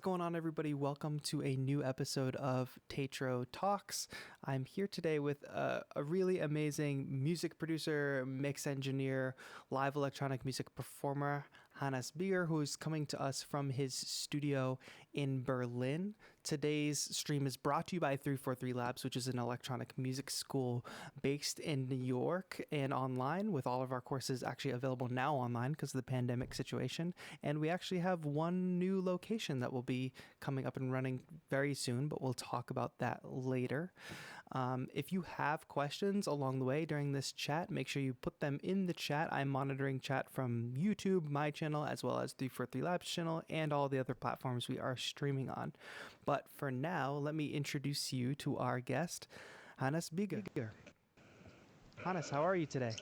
is going on, everybody? Welcome to a new episode of TAETRO Talks. I'm here today with a really amazing music producer, mix engineer, live electronic music performer, Hannes Bieger, who is coming to us from his studio in Berlin. Today's stream is brought to you by 343 Labs, which is an electronic music school based in New York and online, with all of our courses actually available now online because of the pandemic situation. And we actually have one new location that will be coming up and running very soon, but we'll talk about that later. If you have questions along the way during this chat, make sure you put them in the chat. I'm monitoring chat from YouTube, my channel, as well as 343 Labs channel, and all the other platforms we are streaming on. But for now, let me introduce you to our guest, Hannes Bieger. Hannes, how are you today?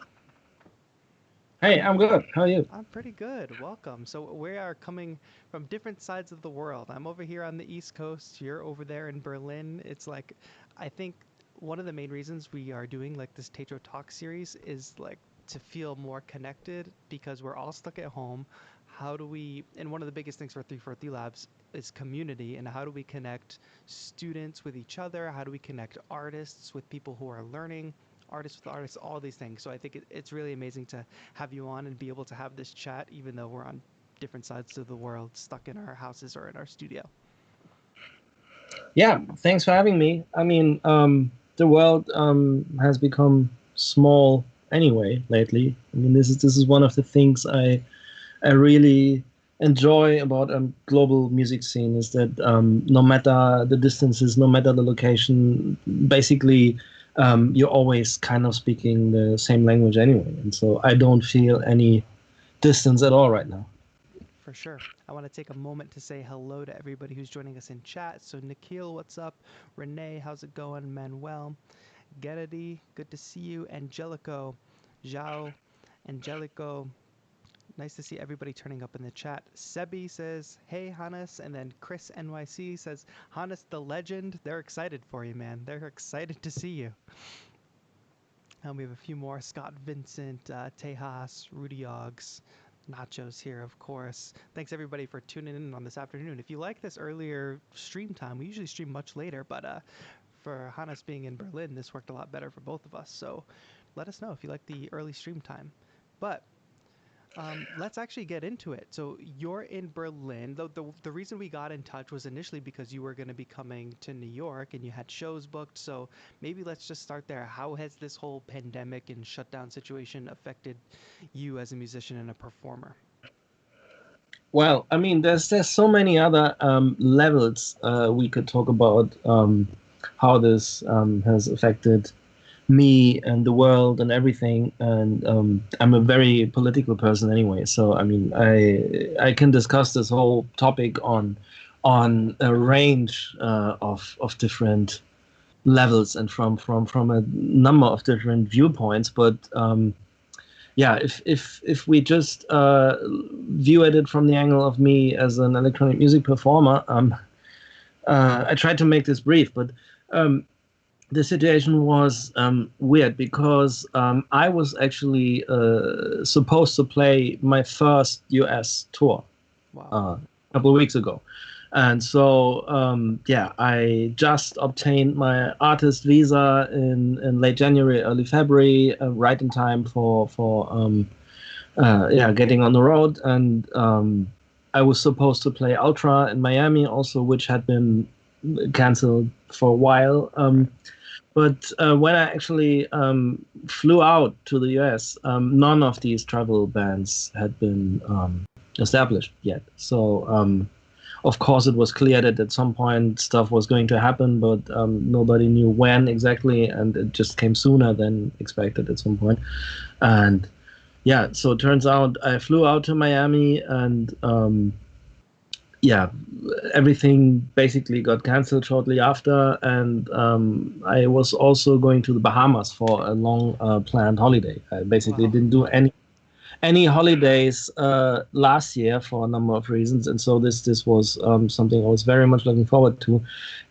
Hey, I'm good. How are you? I'm pretty good. Welcome. So we are coming from different sides of the world. I'm over here on the East Coast. You're over there in Berlin. It's like, I think one of the main reasons we are doing like this Tetro Talk series is like to feel more connected because we're all stuck at home. How do we, and one of the biggest things for 343 Labs is community, and how do we connect students with each other? How do we connect artists with people who are learning? Artists with artists, all these things. So I think it's really amazing to have you on and be able to have this chat, even though we're on different sides of the world, stuck in our houses or in our studio. Yeah, thanks for having me. The world has become small anyway lately. This is one of the things I really enjoy about a global music scene is that no matter the distances, no matter the location, basically you're always kind of speaking the same language anyway. And so I don't feel any distance at all right now. For sure. I want to take a moment to say hello to everybody who's joining us in chat. So Nikhil, what's up? Renee, how's it going? Manuel, Gerardi, good to see you. Angelico, Zhao, Angelico, nice to see everybody turning up in the chat. Sebi says, hey, Hannes. And then Chris NYC says, Hannes the legend. They're excited for you, man. They're excited to see you. And we have a few more. Scott Vincent, Tejas, Rudy Oggs, Nachos here, of course. Thanks, everybody, for tuning in on this afternoon. If you like this earlier stream time, we usually stream much later, but for Hannes being in Berlin, this worked a lot better for both of us. So let us know if you like the early stream time. But let's actually get into it. So you're in Berlin. The reason we got in touch was initially because you were going to be coming to New York and you had shows booked. So maybe let's just start there. How has this whole pandemic and shutdown situation affected you as a musician and a performer? Well, there's so many other levels we could talk about how this has affected me and the world and everything. And I'm a very political person anyway, so I can discuss this whole topic on a range of different levels and from a number of different viewpoints. But yeah, if we just view at it from the angle of me as an electronic music performer, I tried to make this brief, but the situation was weird because I was actually supposed to play my first US tour Wow. a couple of weeks ago. And so, I just obtained my artist visa in late January, early February, right in time for getting on the road. And I was supposed to play Ultra in Miami also, which had been canceled for a while. But when I actually flew out to the US, none of these travel bans had been established yet. So, of course, it was clear that at some point stuff was going to happen, but nobody knew when exactly, and it just came sooner than expected at some point. And yeah, so it turns out I flew out to Miami, and yeah, everything basically got canceled shortly after, and I was also going to the Bahamas for a long planned holiday. I basically Wow. didn't do any holidays last year for a number of reasons, and so this was something I was very much looking forward to.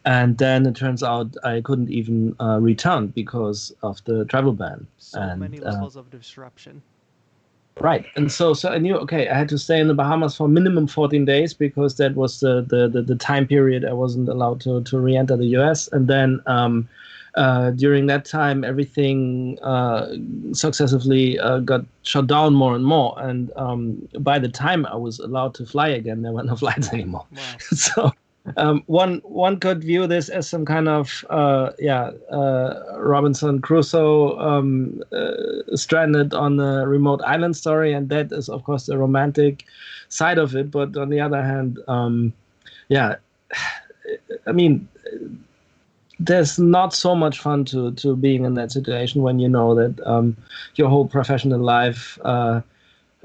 And then it turns out I couldn't even return because of the travel ban. So And many levels of disruption. Right. And so I knew, okay, I had to stay in the Bahamas for minimum 14 days because that was the time period I wasn't allowed to re-enter the US. And then during that time, everything successively got shut down more and more. And by the time I was allowed to fly again, there were no flights anymore. Wow. So one could view this as some kind of Robinson Crusoe stranded on a remote island story, and that is of course the romantic side of it. But on the other hand, I mean, there's not so much fun to being in that situation when you know that your whole professional life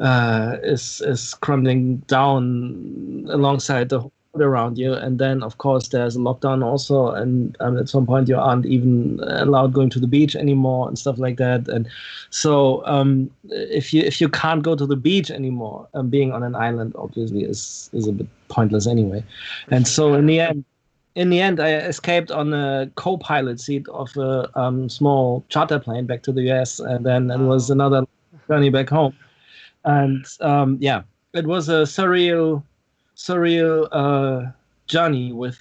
is crumbling down alongside the whole world around you. And then of course there's a lockdown also, and at some point you aren't even allowed going to the beach anymore and stuff like that. And so if you can't go to the beach anymore, being on an island obviously is a bit pointless anyway. And so in the end, I escaped on a co-pilot seat of a small charter plane back to the US, and then it was another journey back home. And it was a surreal journey with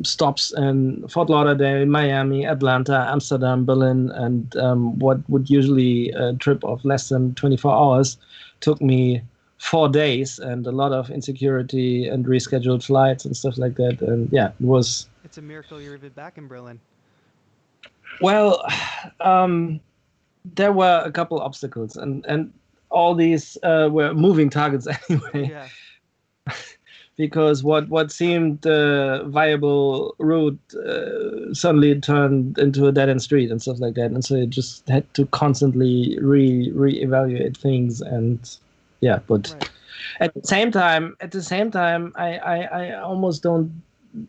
stops in Fort Lauderdale, Miami, Atlanta, Amsterdam, Berlin, and what would usually a trip of less than 24 hours took me 4 days, and a lot of insecurity and rescheduled flights and stuff like that. And yeah, it was. It's a miracle you're even back in Berlin. Well, there were a couple obstacles, and all these were moving targets anyway. Yeah. Because what seemed a viable route suddenly turned into a dead-end street and stuff like that, and so you just had to constantly re-evaluate things. And yeah, but Right. at the same time, I almost don't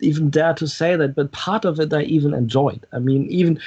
even dare to say that, but part of it I even enjoyed. I mean, even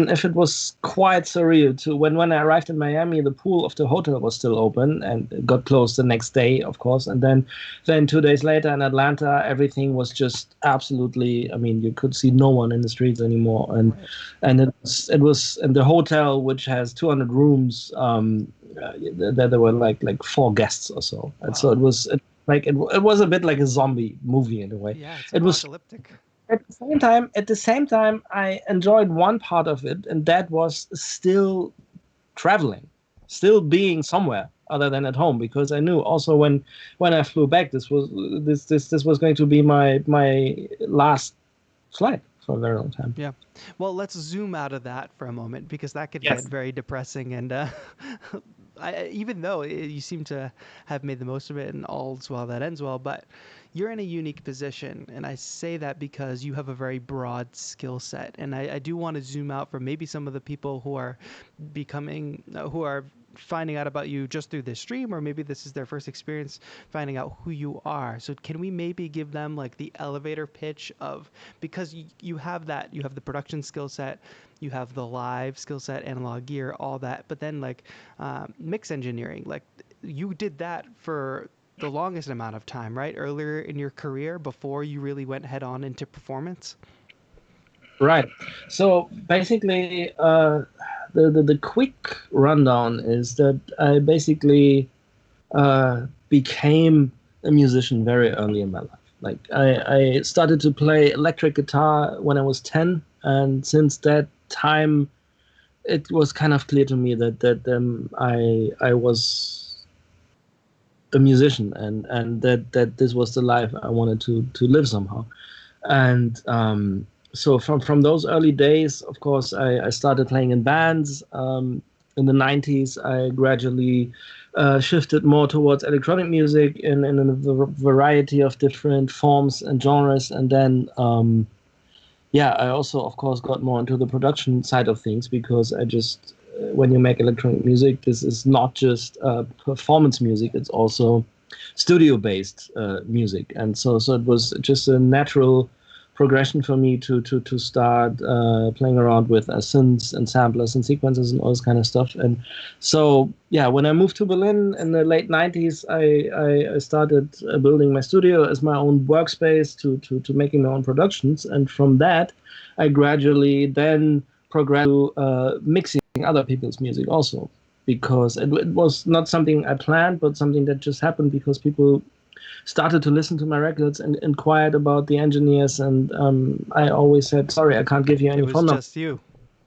if it was quite surreal to when I arrived in Miami, the pool of the hotel was still open and it got closed the next day, of course. And then 2 days later in Atlanta, everything was just absolutely. I mean, you could see no one in the streets anymore, and Right. and it was in the hotel, which has 200 rooms. There were like 4 guests or so, and so it was. It was a bit like a zombie movie in a way. Yeah, it's It was apocalyptic. at the same time, I enjoyed one part of it, and that was still traveling, still being somewhere other than at home, because I knew also when I flew back, this was going to be my last flight for a very long time. Yeah. Well, let's zoom out of that for a moment, because that could Yes. get very depressing. And even though you seem to have made the most of it and all's well that ends well, but you're in a unique position. And I say that because you have a very broad skill set. And I do want to zoom out from maybe some of the people who are who are finding out about you just through this stream, or maybe this is their first experience finding out who you are. So can we maybe give them like the elevator pitch of, because you have that, you have the production skill set, you have the live skill set, analog gear, all that, but then like mix engineering, like you did that for the longest amount of time, right? Earlier in your career before you really went head on into performance. Right. So basically, the quick rundown is that I basically became a musician very early in my life. Like I started to play electric guitar when I was 10, and since that time, it was kind of clear to me that I was a musician, and that this was the life I wanted to live somehow. And so from those early days, of course, I started playing in bands. In the 90s, I gradually shifted more towards electronic music in a variety of different forms and genres. And then, I also, of course, got more into the production side of things, because I just, when you make electronic music, this is not just performance music, it's also studio-based music. And so it was just a natural progression for me to start playing around with synths and samplers and sequencers and all this kind of stuff. And so when I moved to Berlin in the late 90s, I started building my studio as my own workspace to making my own productions. And from that, I gradually then progressed to mixing other people's music also. because it was not something I planned, but something that just happened because people started to listen to my records and inquired about the engineers, and I always said, sorry, I can't give you It any was phone number. just you.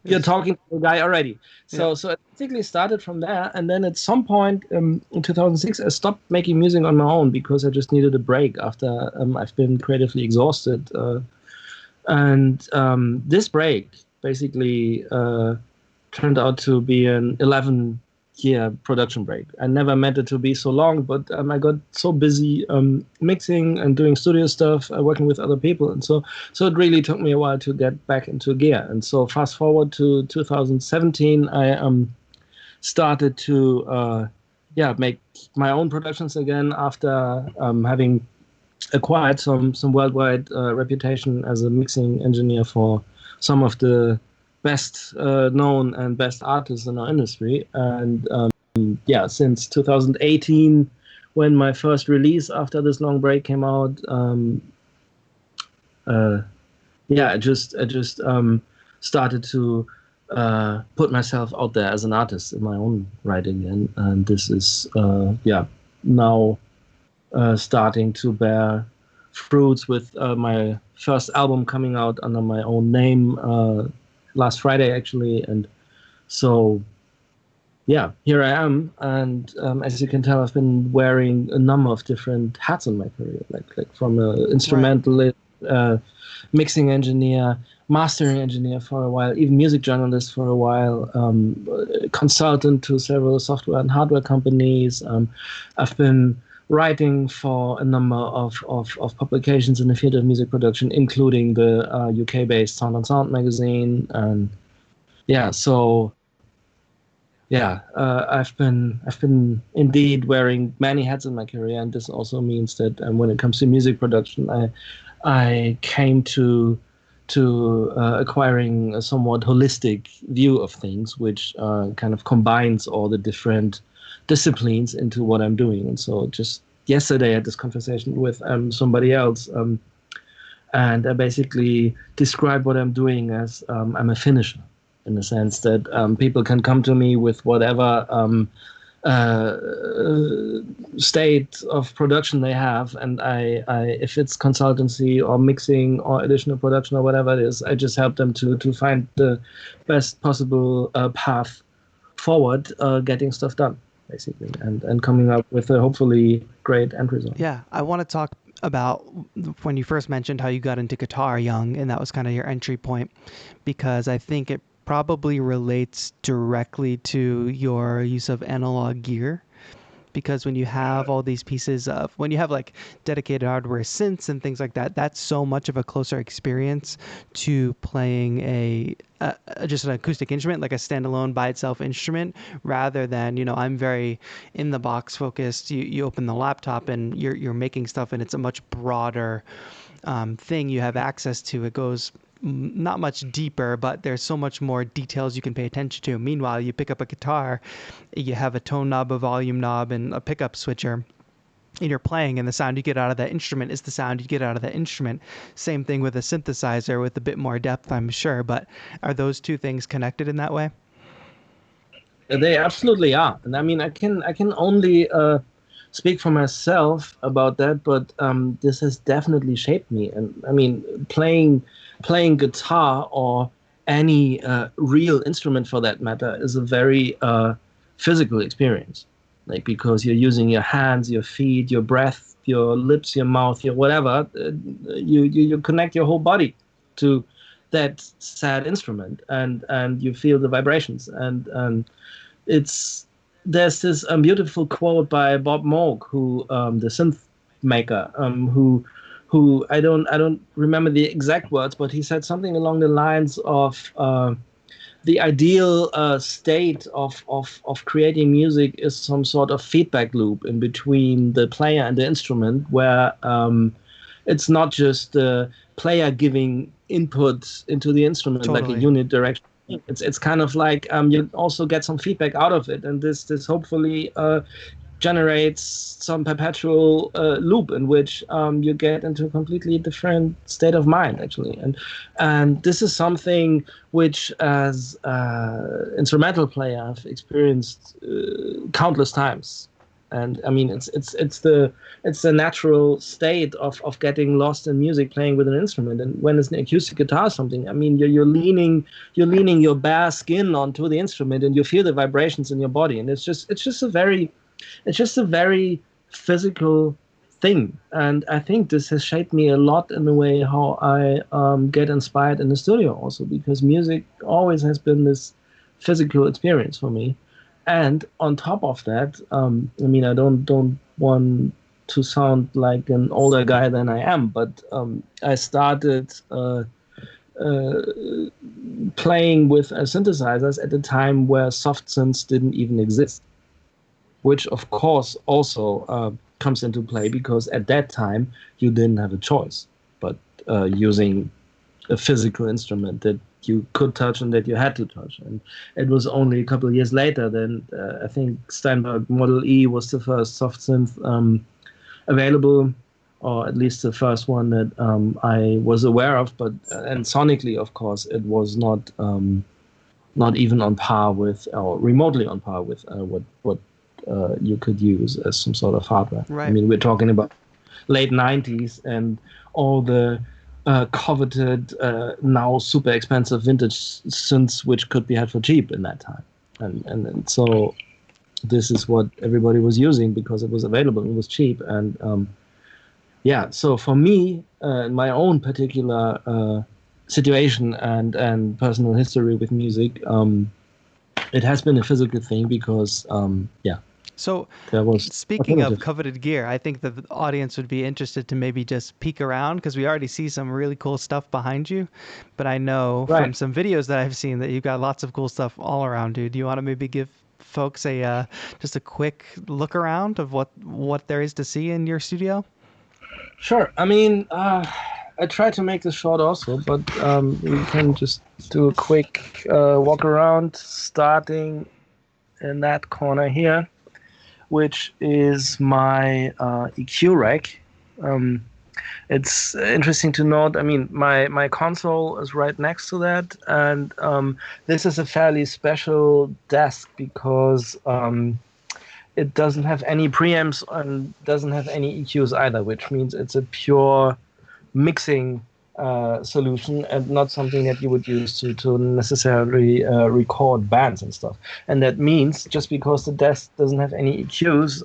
You're talking to the guy already. Yeah. So it basically started from there, and then at some point in 2006, I stopped making music on my own because I just needed a break after I've been creatively exhausted. And this break basically turned out to be an 11-year production break. I never meant it to be so long, but I got so busy mixing and doing studio stuff, working with other people, and so it really took me a while to get back into gear. And so fast forward to 2017, I started to make my own productions again after having acquired some worldwide reputation as a mixing engineer for some of the best known and best artists in our industry. And since 2018, when my first release after this long break came out, I just started to put myself out there as an artist in my own writing, and this is now starting to bear fruits with my first album coming out under my own name last Friday, actually. And so, here I am. And as you can tell, I've been wearing a number of different hats in my career, like from an instrumentalist, mixing engineer, mastering engineer for a while, even music journalist for a while, consultant to several software and hardware companies. I've been writing for a number of publications in the field of music production, including the UK-based Sound on Sound magazine. And I've been indeed wearing many hats in my career, and this also means that when it comes to music production, I came to acquiring a somewhat holistic view of things, which kind of combines all the different disciplines into what I'm doing. And so just yesterday I had this conversation with somebody else, and I basically describe what I'm doing as I'm a finisher, in the sense that people can come to me with whatever state of production they have, and I if it's consultancy or mixing or additional production or whatever it is, I just help them to find the best possible path forward, getting stuff done, basically, and coming up with a hopefully great end result. Yeah, I want to talk about when you first mentioned how you got into guitar young, and that was kind of your entry point, because I think it probably relates directly to your use of analog gear. Because when you have all these pieces of, when you have like dedicated hardware synths and things like that, that's so much of a closer experience to playing just an acoustic instrument, like a standalone by itself instrument, rather than, I'm very in the box focused. You open the laptop and you're making stuff, and it's a much broader thing you have access to. It goes not much deeper, but there's so much more details you can pay attention to. Meanwhile, you pick up a guitar, you have a tone knob, a volume knob, and a pickup switcher, and you're playing, and the sound you get out of that instrument is the sound you get out of that instrument. Same thing with a synthesizer with a bit more depth, I'm sure. But are those two things connected in that way? They absolutely are. And I mean, I can only speak for myself about that, but this has definitely shaped me. And I mean, playing guitar or any real instrument for that matter is a very physical experience, like, because you're using your hands, your feet, your breath, your lips, your mouth, your whatever. You connect your whole body to that sad instrument, and you feel the vibrations. And there's this beautiful quote by Bob Moog, who the synth maker, who I don't remember the exact words, but he said something along the lines of the ideal state of creating music is some sort of feedback loop in between the player and the instrument, where it's not just the player giving input into the instrument, Totally. like a unit direction. It's kind of like you also get some feedback out of it, and this hopefully generates some perpetual loop in which you get into a completely different state of mind, actually. And this is something which, as instrumental player, I've experienced countless times. And I mean, it's the natural state of getting lost in music, playing with an instrument. And when it's an acoustic guitar or something, I mean, you're leaning your bare skin onto the instrument, and you feel the vibrations in your body. And it's just a very physical thing. And I think this has shaped me a lot in the way how I get inspired in the studio also, because music always has been this physical experience for me. And on top of that, I mean, I don't want to sound like an older guy than I am, but I started playing with synthesizers at a time where soft synths didn't even exist, which of course also comes into play, because at that time you didn't have a choice but using a physical instrument that you could touch and that you had to touch. And it was only a couple of years later then I think Steinberg Model E was the first soft synth available, or at least the first one that I was aware of. But and sonically, of course, it was not even on par with, or remotely on par with what you could use as some sort of hardware. Right. I mean, we're talking about late 90s and all the coveted, now super expensive vintage synths which could be had for cheap in that time. And so this is what everybody was using because it was available and it was cheap. And yeah, so for me, in my own particular situation and personal history with music, it has been a physical thing because, yeah. So, speaking of coveted gear, I think the audience would be interested to maybe just peek around, because we already see some really cool stuff behind you. But I know from some videos that I've seen that you've got lots of cool stuff all around, dude. Do you want to maybe give folks just a quick look around of what there is to see in your studio? Sure. I mean, I tried to make this short also, but we can just do a quick walk around, starting in that corner here, which is my EQ rack. It's interesting to note, I mean, my console is right next to that, and this is a fairly special desk because it doesn't have any preamps and doesn't have any EQs either, which means it's a pure mixing solution and not something that you would use to necessarily record bands and stuff. And that means just because the desk doesn't have any EQs,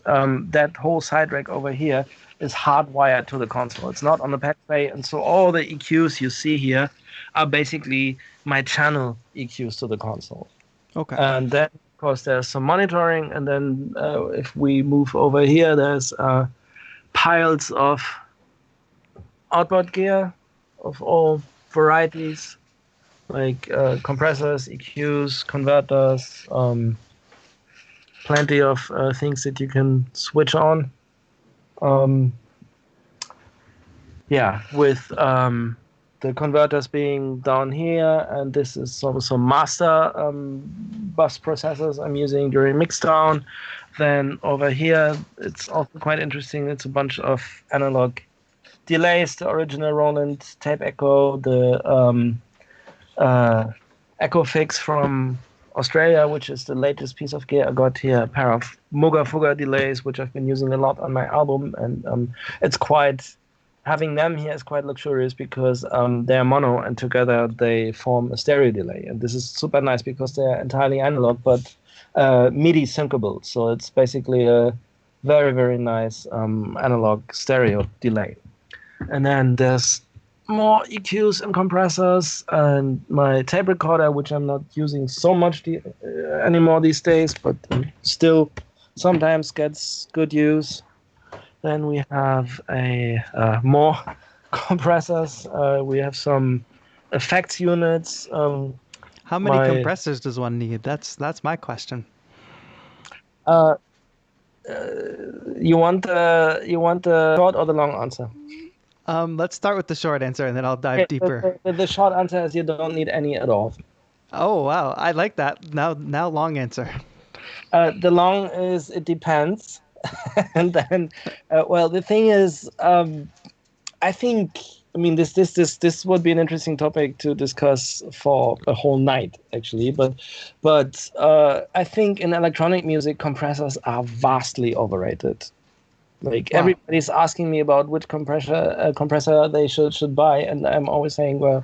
that whole side rack over here is hardwired to the console. It's not on the back tray, and so all the EQs you see here are basically my channel EQs to the console. Okay. And then, of course, there's some monitoring, and then if we move over here, there's piles of outboard gear of all varieties, like compressors, EQs, converters, plenty of things that you can switch on. Yeah, with the converters being down here, and this is some master bus processors I'm using during mixdown. Then over here, it's also quite interesting. It's a bunch of analog delays, the original Roland Tape Echo, the Echo Fix from Australia, which is the latest piece of gear I got here, a pair of Muga Fuga delays, which I've been using a lot on my album, and it's quite, having them here is quite luxurious because they're mono, and together they form a stereo delay, and this is super nice because they're entirely analog, but MIDI syncable, so it's basically a very, very nice analog stereo delay. And then there's more EQs and compressors, and my tape recorder, which I'm not using so much anymore these days, but still sometimes gets good use. Then we have more compressors. We have some effects units. How many compressors does one need? That's my question. You want the short or the long answer? Let's start with the short answer, and then I'll dive deeper. The short answer is you don't need any at all. Oh, wow. I like that. Now long answer. The long is it depends. And then, well, the thing is, I think, I mean, this would be an interesting topic to discuss for a whole night, actually. But I think in electronic music, compressors are vastly overrated. Like Wow. everybody's asking me about which compressor they should buy, and I'm always saying, well,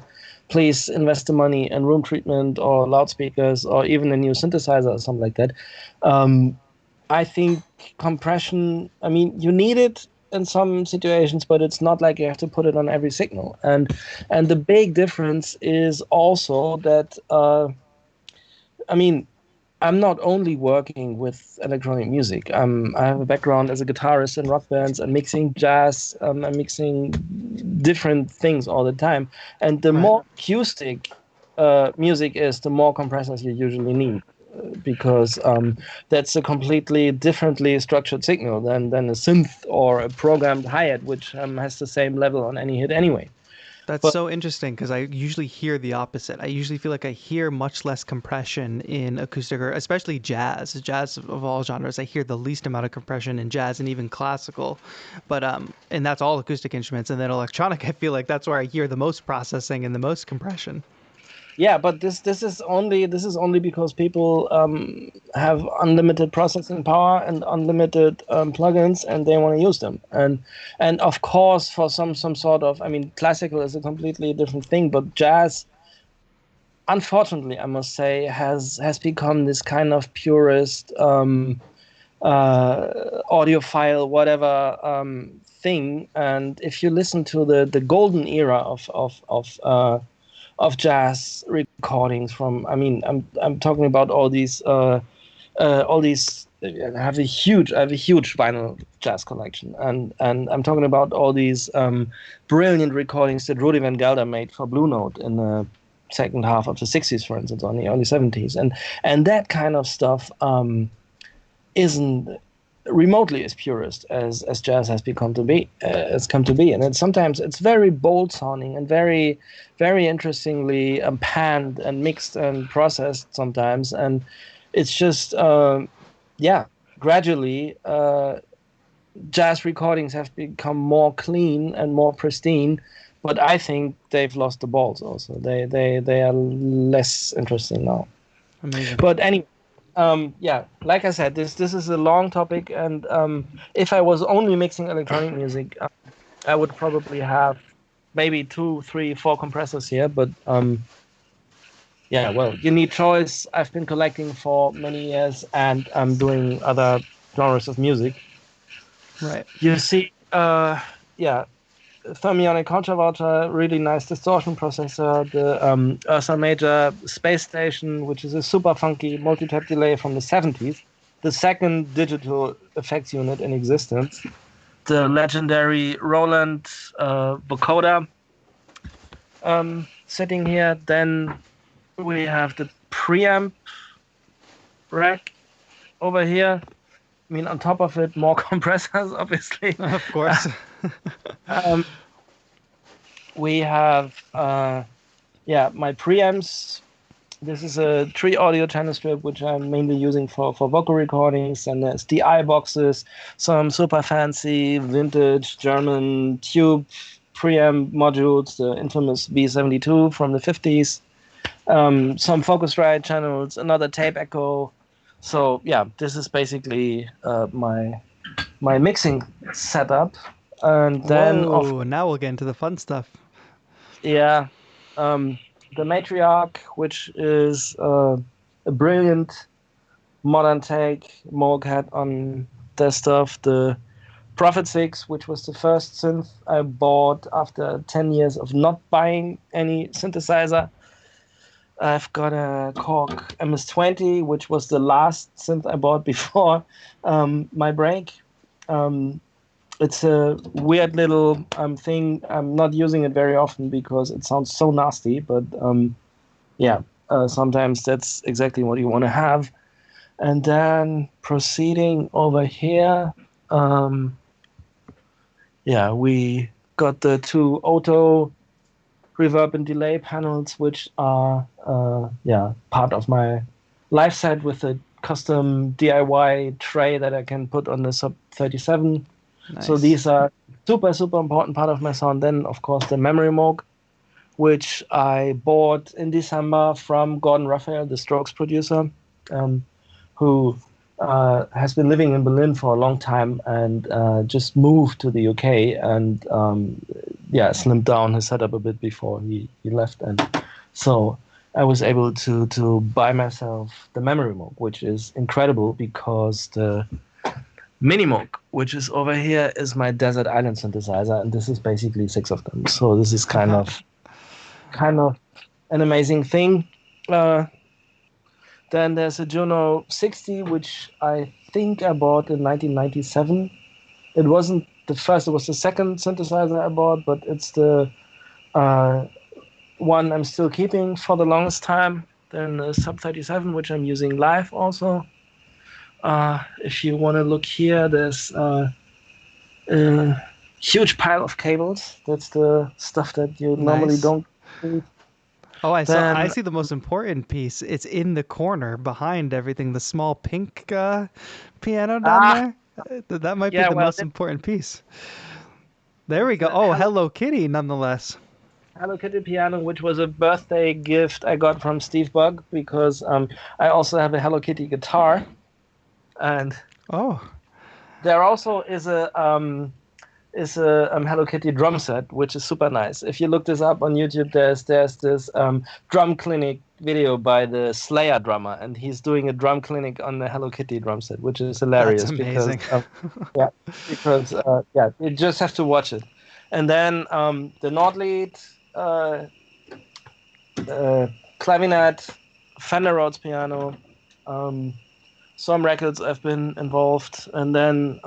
please invest the money in room treatment or loudspeakers or even a new synthesizer or something like that. Um, I think compression, I mean, you need it in some situations, but it's not like you have to put it on every signal. And the big difference is also that I mean, I'm not only working with electronic music. I have a background as a guitarist in rock bands. I'm mixing jazz. I'm mixing different things all the time. And the Right. more acoustic music is, the more compressors you usually need, because that's a completely differently structured signal than a synth or a programmed hi-hat, which has the same level on any hit anyway. That's But so interesting because I usually hear the opposite. I usually feel like I hear much less compression in acoustic or especially jazz. Jazz of all genres, I hear the least amount of compression in jazz and even classical. But and that's all acoustic instruments. And then electronic, I feel like that's where I hear the most processing and the most compression. yeah, but this is only because people have unlimited processing power and unlimited plugins, and they want to use them. And of course, for some sort of, I mean, classical is a completely different thing, but jazz, unfortunately, I must say, has become this kind of purist audiophile whatever thing. And if you listen to the golden era of jazz recordings from, I mean, I'm talking about all these. I have a huge vinyl jazz collection, and I'm talking about all these brilliant recordings that Rudy Van Gelder made for Blue Note in the second half of the 60s, for instance, or in the early 70s, and that kind of stuff isn't remotely as purist as jazz has come to be. And sometimes it's very bold sounding and very interestingly panned and mixed and processed sometimes. And it's just yeah, gradually jazz recordings have become more clean and more pristine, but I think they've lost the balls also. They are less interesting now. Amazing. But anyway, yeah, like I said, this is a long topic, and if I was only mixing electronic music, I would probably have maybe two, three, four compressors here. But yeah, well, you need choice. I've been collecting for many years, and I'm doing other genres of music. Right. You see, yeah, thermionic contralto, really nice distortion processor, the Ursa Major Space Station, which is a super funky multi-tap delay from the 70s, the second digital effects unit in existence, the legendary Roland vocoder sitting here. Then we have the preamp rack over here. I mean, on top of it, more compressors, obviously. Of course. Um, we have yeah, my preamps. This is a 3 audio channel strip, which I'm mainly using for vocal recordings, and there's DI boxes, some super fancy vintage German tube preamp modules, the infamous V72 from the 50s, some Focusrite channels, another tape echo. So yeah, this is basically my mixing setup. And then Whoa, now we'll get into the fun stuff. yeah, the Matriarch, which is a brilliant modern take, Moog had on their stuff. The Prophet 6, which was the first synth I bought after 10 years of not buying any synthesizer. I've got a Korg MS-20, which was the last synth I bought before my break. Um, it's a weird little thing. I'm not using it very often because it sounds so nasty, but yeah, sometimes that's exactly what you want to have. And then proceeding over here, yeah, we got the two auto reverb and delay panels, which are yeah, part of my live set with the custom DIY tray that I can put on the Sub 37. So Nice. these are super, super important part of my sound. Then, of course, the memory moog, which I bought in December from Gordon Raphael, the Strokes producer, who has been living in Berlin for a long time and just moved to the UK and slimmed down his setup a bit before he left. And so I was able to buy myself the memory moog, which is incredible because the Mini Moog, which is over here, is my desert island synthesizer, and this is basically 6 of them. So this is kind of an amazing thing. Then there's a Juno 60, which I think I bought in 1997. It wasn't the first; it was the second synthesizer I bought, but it's the one I'm still keeping for the longest time. Then the Sub 37, which I'm using live also. If you want to look here, there's a huge pile of cables. That's the stuff that you normally Nice. don't see. Oh, I Then, see the most important piece. It's in the corner behind everything. The small pink piano down there. That might be yeah, the well, most important piece. There we that's go. the Oh, Hello Kitty, nonetheless. Hello Kitty piano, which was a birthday gift I got from Steve Bug because I also have a Hello Kitty guitar, and Oh, there also is a Hello Kitty drum set, which is super nice. If you look this up on YouTube, there's this drum clinic video by the Slayer drummer, and he's doing a drum clinic on the Hello Kitty drum set, which is that's hilarious amazing. you just have to watch it. And then the Nordlied clavinet, Fender Rhodes piano, some records I've been involved, and then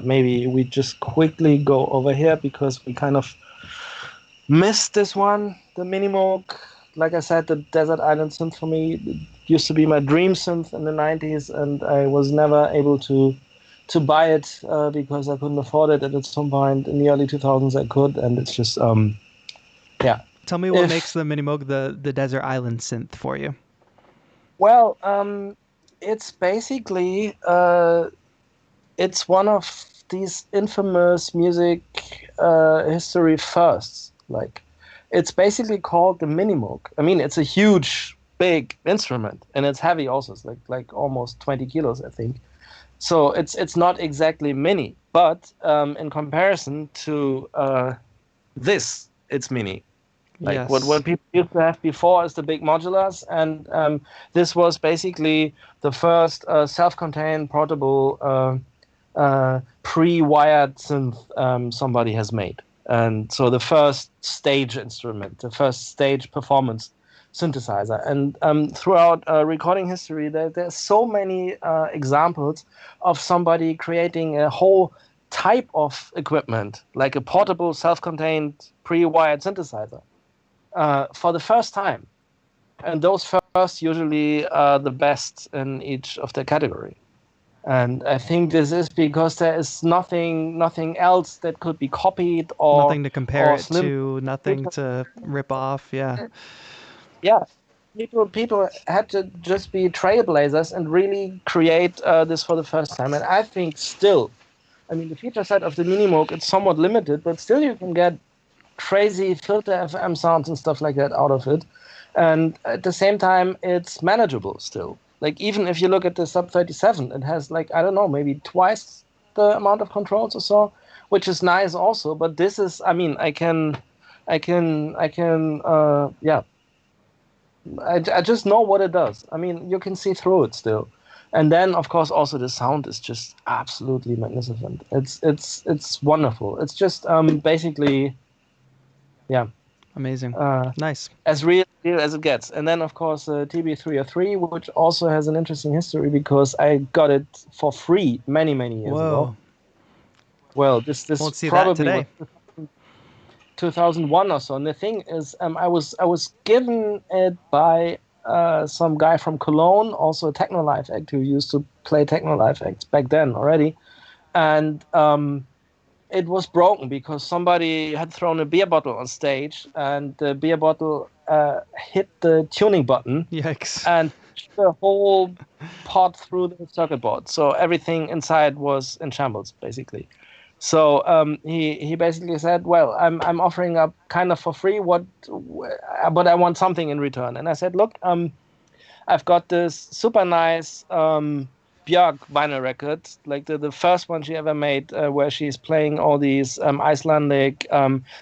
maybe we just quickly go over here because we kind of missed this one, the Mini Moog. Like I said, the Desert Island synth for me used to be my dream synth in the 90s, and I was never able to buy it because I couldn't afford it. And at some point in the early 2000s, I could, and it's just Tell me what makes the Mini Moog the desert island synth for you. Well, it's basically it's one of these infamous music history firsts. Like, it's basically called the Mini Moog. I mean, it's a huge, big instrument, and it's heavy also. It's like almost 20 kilos, I think. So it's not exactly mini, but in comparison to this, it's mini. Like Yes. what people used to have before is the big modulars, and this was basically the first self-contained portable pre-wired synth somebody has made. And so the first stage instrument, the first stage performance synthesizer. And throughout recording history, there's so many examples of somebody creating a whole type of equipment, like a portable self-contained pre-wired synthesizer. For the first time. And those first usually are the best in each of their category. And I think this is because there is nothing else that could be copied Nothing to compare it slim. to, nothing to rip off. Yeah. Yeah, people had to just be trailblazers and really create this for the first time. And I think still, I mean, the feature set of the Mini Moog, it's somewhat limited, but still you can get crazy filter FM sounds and stuff like that out of it. And at the same time, it's manageable still. Like, even if you look at the Sub 37, it has, like, I don't know, maybe twice the amount of controls or so, which is nice also. But this is, I mean, I just know what it does. I mean, you can see through it still. And then, of course, also the sound is just absolutely magnificent. It's wonderful. It's just basically, yeah, Amazing. Nice. as real as it gets. And then, of course, TB303, which also has an interesting history because I got it for free many years ago. Well, this Won't see that probably today. was 2001 or so. And the thing is, I was given it by some guy from Cologne, also a techno live act who used to play techno live acts back then already, and it was broken because somebody had thrown a beer bottle on stage, and the beer bottle hit the tuning button Yikes. and the whole pod through the circuit board, so everything inside was in shambles, basically. So he basically said, "Well, I'm offering up kind of for free, but I want something in return." And I said, "Look, I've got this super nice Björk vinyl record, like the first one she ever made, where she's playing all these Icelandic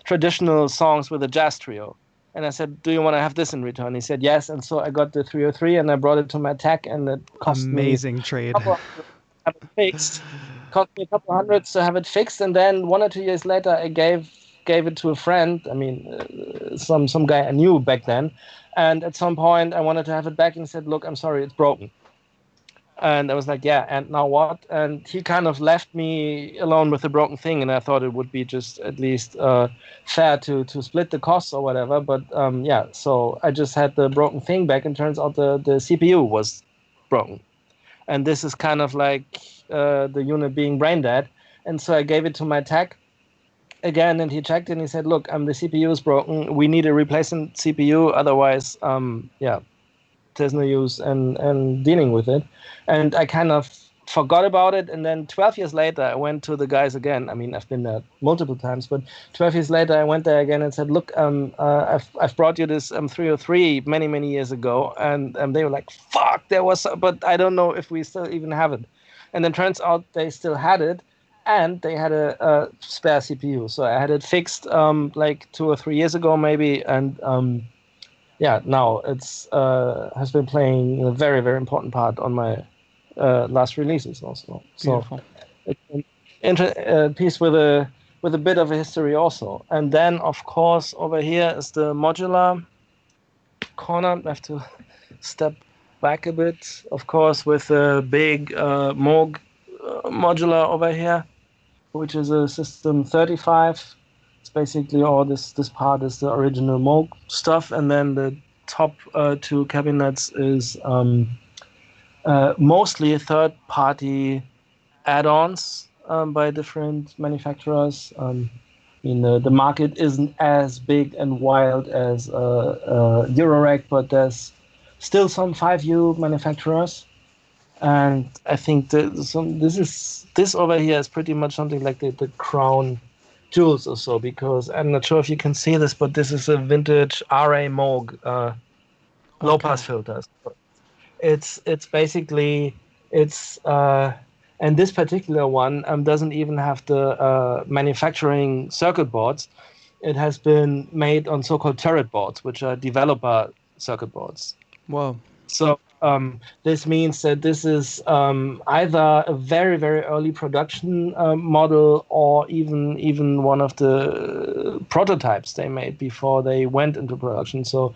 traditional songs with a jazz trio." And I said, "Do you want to have this in return?" He said, "Yes." And so I got the 303 and I brought it to my tech, and it cost me Amazing trade. a couple of hundred to have it fixed. Cost me a couple of hundreds to have it fixed, and then 1 or 2 years later, I gave it to a friend. I mean, some guy I knew back then. And at some point, I wanted to have it back, and he said, "Look, I'm sorry, it's broken." And I was like, "Yeah, and now what?" And he kind of left me alone with the broken thing, and I thought it would be just at least fair to split the costs or whatever. But yeah, so I just had the broken thing back, and turns out the CPU was broken. And this is kind of like the unit being brain dead. And so I gave it to my tech again, and he checked, and he said, "Look, the CPU is broken. We need a replacement CPU, otherwise, yeah, there's no use and dealing with it." And I kind of forgot about it. And then 12 years later, I went to the guys again. I mean, I've been there multiple times, but 12 years later, I went there again and said, "Look, I've brought you this 303 many years ago." And they were like, "Fuck, there was, but I don't know if we still even have it." And then turns out they still had it. And they had a spare CPU. So I had it fixed like 2 or 3 years ago, maybe. And yeah, now it's has been playing a very important part on my last releases also. Beautiful. So it's a piece with a bit of a history also. And then of course over here is the modular corner. I have to step back a bit, of course, with a big Moog modular over here, which is a system 35. It's basically all this part is the original Moog stuff, and then the top two cabinets is mostly third-party add-ons by different manufacturers. The market isn't as big and wild as Eurorack, but there's still some 5U manufacturers. And I think this over here is pretty much something like the crown jewels or so, because I'm not sure if you can see this, but this is a vintage RA Moog low pass filters. It's basically it's and this particular one doesn't even have the manufacturing circuit boards. It has been made on so-called turret boards, which are developer circuit boards. Whoa. So this means that this is either a very early production model, or even one of the prototypes they made before they went into production. So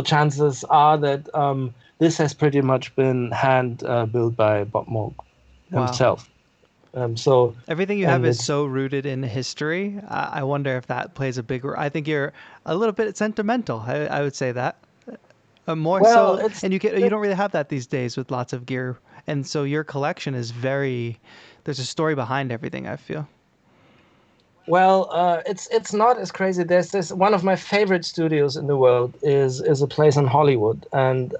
chances are that this has pretty much been hand built by Bob Moog himself. So everything you have is so rooted in history. I wonder if that plays a big role. I think you're a little bit sentimental. I would say that. More well, so, and you don't really have that these days with lots of gear, and so your collection is there's a story behind everything, I feel. Well, it's not as crazy. There's this one of my favorite studios in the world is a place in Hollywood, and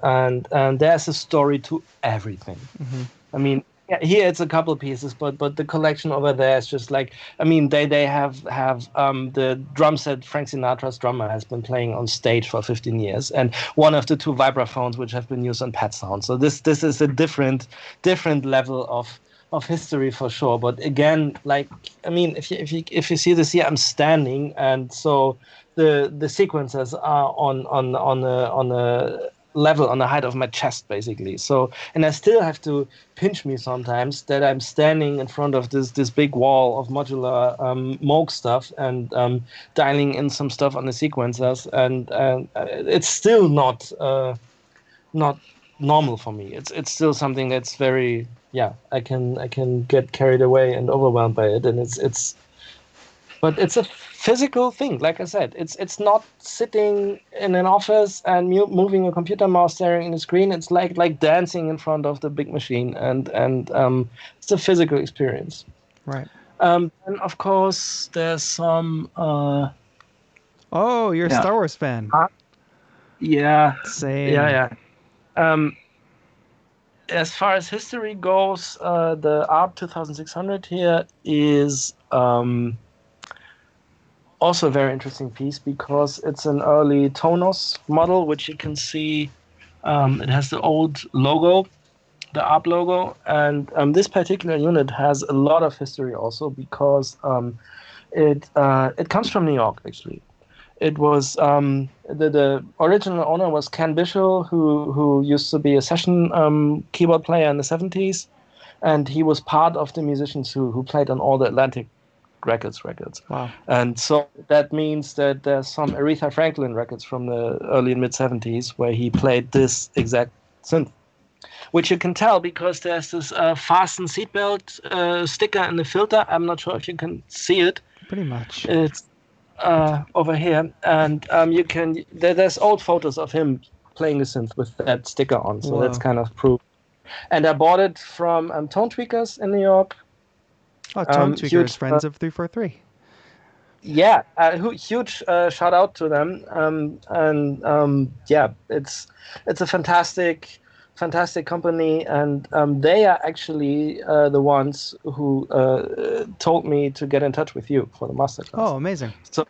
there's a story to everything. Mm-hmm. I mean, here it's a couple of pieces, but the collection over there is just like, I mean, they have the drum set Frank Sinatra's drummer has been playing on stage for 15 years, and one of the two vibraphones which have been used on Pet Sound. So this is a different level of history for sure. But again, like, I mean, if you see this here, I'm standing, and so the sequencers are on a level, on the height of my chest, basically. So, and I still have to pinch me sometimes that I'm standing in front of this big wall of modular Moog stuff, and dialing in some stuff on the sequencers, and it's still not normal for me. It's still something that's very, yeah, I can get carried away and overwhelmed by it, and but it's a physical thing. Like I said, it's not sitting in an office and moving a computer mouse staring at the screen. It's like dancing in front of the big machine, and it's a physical experience. Right. And of course, there's some. Oh, you're a Star Wars fan. Yeah. Same. Yeah. as far as history goes, the ARP 2600 here is also a very interesting piece because it's an early Tonos model, which you can see. It has the old logo, the ARP logo, and this particular unit has a lot of history also because it comes from New York actually. It was the original owner was Ken Bishel, who used to be a session keyboard player in the 70s, and he was part of the musicians who played on all the Atlantic records. Wow. And so that means that there's some Aretha Franklin records from the early and mid 70s where he played this exact synth, which you can tell because there's this fasten seatbelt sticker in the filter. I'm not sure if you can see it. Pretty much. It's over here, and you can. There's old photos of him playing the synth with that sticker on, so that's kind of proof. And I bought it from Tone Tweakers in New York. Oh, Tone Tweakers, friends of 343. Yeah, huge shout out to them. Yeah, it's a fantastic company, and they are actually the ones who told me to get in touch with you for the masterclass. Oh, amazing! So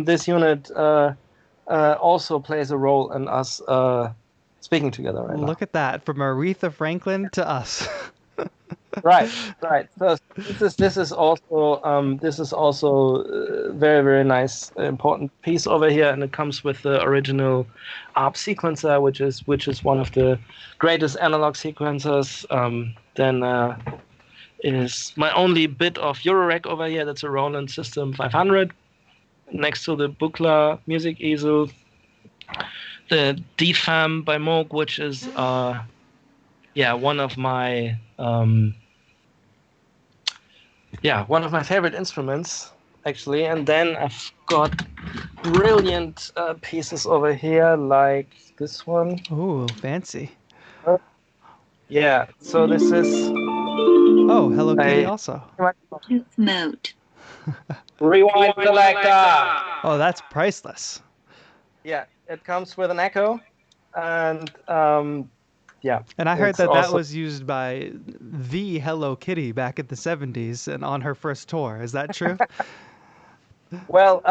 this unit also plays a role in us speaking together right now. Look at that, from Aretha Franklin to us. Right. So this is also very, very nice, important piece over here, and it comes with the original ARP sequencer, which is one of the greatest analog sequencers. Then is my only bit of Eurorack over here. That's a Roland System 500, next to the Buchla music easel. The DFAM by Moog, which is one of my one of my favorite instruments, actually. And then I've got brilliant pieces over here, like this one. Ooh, fancy. Yeah, so this is... Oh, Hello Kitty also. Mode. Rewind selector! Oh, that's priceless. Yeah, it comes with an echo, and... yeah. And I heard that was used by the Hello Kitty back in the 70s and on her first tour. Is that true? Well,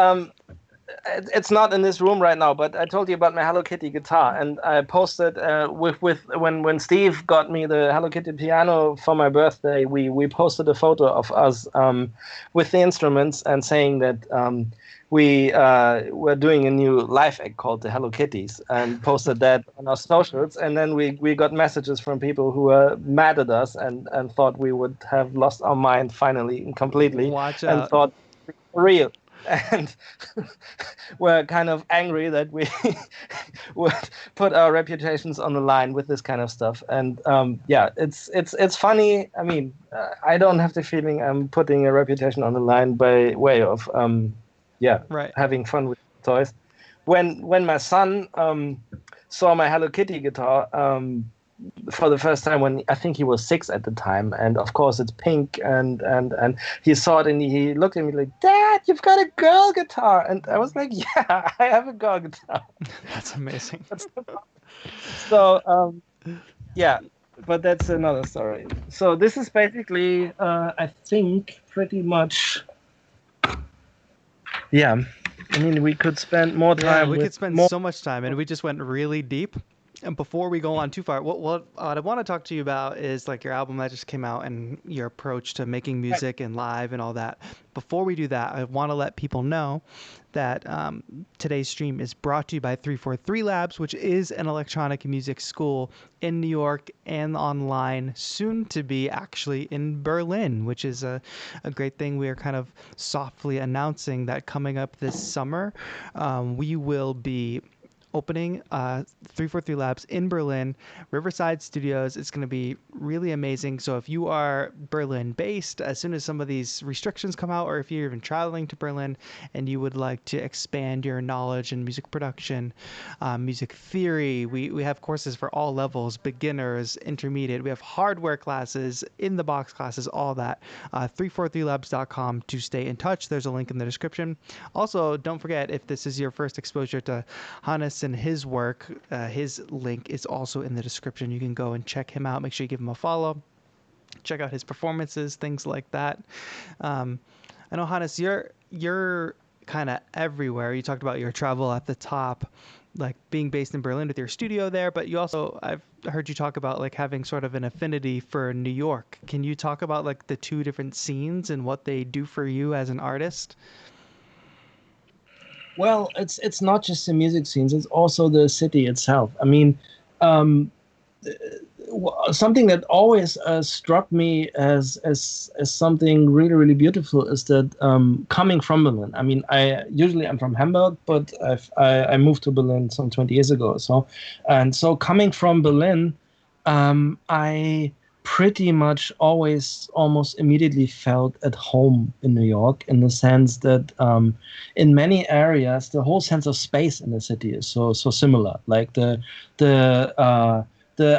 it's not in this room right now, but I told you about my Hello Kitty guitar, and I posted when Steve got me the Hello Kitty piano for my birthday, we posted a photo of us with the instruments and saying that we were doing a new live act called the Hello Kitties, and posted that on our socials. And then we got messages from people who were mad at us and thought we would have lost our mind finally and completely. Watch out. And thought for real. And were kind of angry that we would put our reputations on the line with this kind of stuff. And it's funny. I mean, I don't have the feeling I'm putting a reputation on the line by way of having fun with toys. When my son saw my Hello Kitty guitar for the first time, when I think he was 6 at the time, and of course it's pink, and he saw it and he looked at me like, "Dad, you've got a girl guitar," and I was like, "Yeah, I have a girl guitar." That's amazing. So but that's another story. So this is basically, I think, pretty much. Yeah, I mean, we could spend more time. Yeah, we could spend so much time, and we just went really deep. And before we go on too far, what I want to talk to you about is like your album that just came out and your approach to making music and live and all that. Before we do that, I want to let people know that today's stream is brought to you by 343 Labs, which is an electronic music school in New York and online, soon to be actually in Berlin, which is a great thing. We are kind of softly announcing that coming up this summer, we will be opening 343 Labs in Berlin, Riverside Studios. It's going to be really amazing. So if you are Berlin based, as soon as some of these restrictions come out, or if you're even traveling to Berlin and you would like to expand your knowledge in music production, music theory, we have courses for all levels, beginners, intermediate. We have hardware classes, in the box classes, all that. 343labs.com to stay in touch. There's a link in the description. Also, don't forget, if this is your first exposure to Hannes Hannes and his work, his link is also in the description. You can go and check him out. Make sure you give him a follow. Check out his performances, things like that. I know, Hannes, you're kind of everywhere. You talked about your travel at the top, like being based in Berlin with your studio there, but you also, I've heard you talk about like having sort of an affinity for New York. Can you talk about like the two different scenes and what they do for you as an artist? Well, it's not just the music scenes; it's also the city itself. I mean, um, something that always struck me as something really really beautiful is that coming from Berlin. I mean, I usually I'm from Hamburg, but I moved to Berlin some 20 years ago or so, and so coming from Berlin, I pretty much always almost immediately felt at home in New York in the sense that in many areas the whole sense of space in the city is so similar. Like the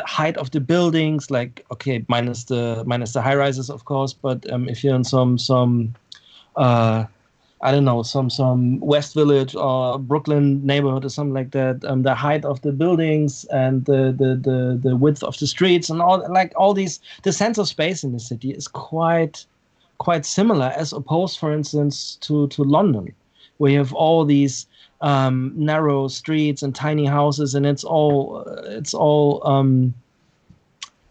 height of the buildings, like okay, minus the high rises, of course. But if you're in some uh, I don't know, some West Village or Brooklyn neighborhood or something like that, the height of the buildings and the width of the streets and all these, the sense of space in the city is quite similar as opposed, for instance, to London, where you have all these narrow streets and tiny houses, and it's all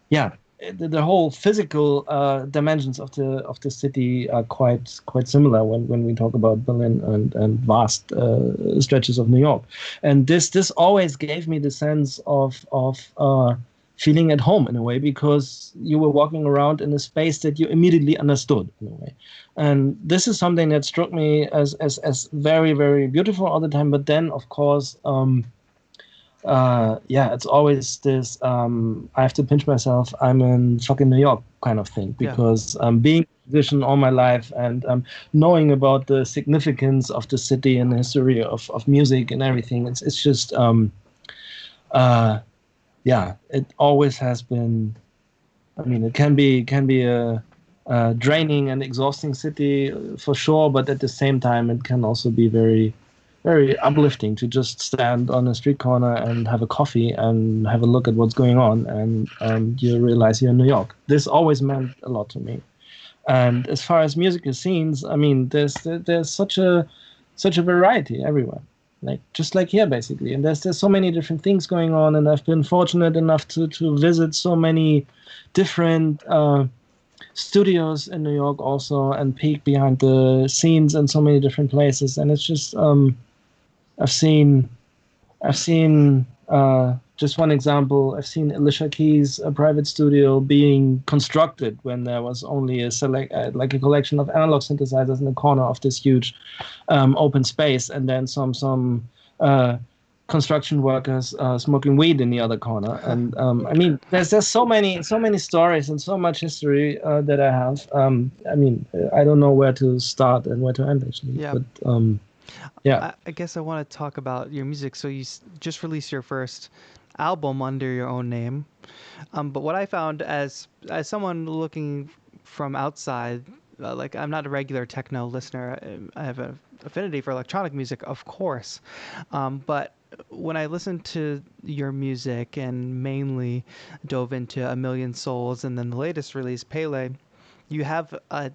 yeah, the whole physical dimensions of the city are quite similar when we talk about Berlin and vast stretches of New York, and this always gave me the sense of feeling at home in a way, because you were walking around in a space that you immediately understood in a way, and this is something that struck me as very very beautiful all the time. But then of course. Yeah, it's always this. I have to pinch myself. I'm in fucking New York kind of thing, Yeah. because being a musician all my life and knowing about the significance of the city and the history of music and everything. It's just yeah. It always has been. I mean, it can be a draining and exhausting city for sure, but at the same time, it can also be very very uplifting to just stand on a street corner and have a coffee and have a look at what's going on, and you realize you're in New York. This always meant a lot to me. And as far as musical scenes, I mean, there's such a variety everywhere, like just like here basically. And there's so many different things going on, and I've been fortunate enough to visit so many different studios in New York also, and peek behind the scenes in so many different places. And it's just I've seen just one example. I've seen Alicia Keys' a private studio being constructed when there was only a like a collection of analog synthesizers in the corner of this huge open space, and then some construction workers smoking weed in the other corner. And I mean, there's so many stories and so much history that I have. I mean, I don't know where to start and where to end actually. Yeah. But yeah. I guess I want to talk about your music. So you just released your first album under your own name. But what I found as someone looking from outside, like I'm not a regular techno listener. I have an affinity for electronic music, of course. But when I listened to your music and mainly dove into A Million Souls and then the latest release, Pehle, you have a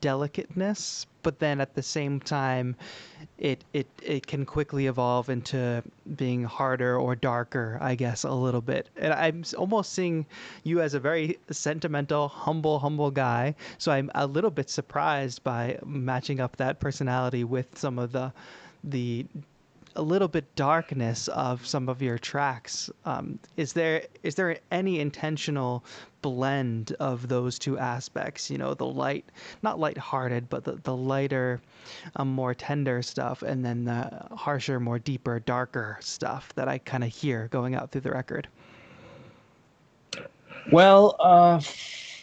delicateness, but then at the same time, it can quickly evolve into being harder or darker, I guess, a little bit. And I'm almost seeing you as a very sentimental, humble guy. So I'm a little bit surprised by matching up that personality with some of the a little bit darkness of some of your tracks. Is there any intentional blend of those two aspects? You know, the light, not lighthearted, but the lighter, more tender stuff, and then the harsher, more deeper, darker stuff that I kind of hear going out through the record. Well,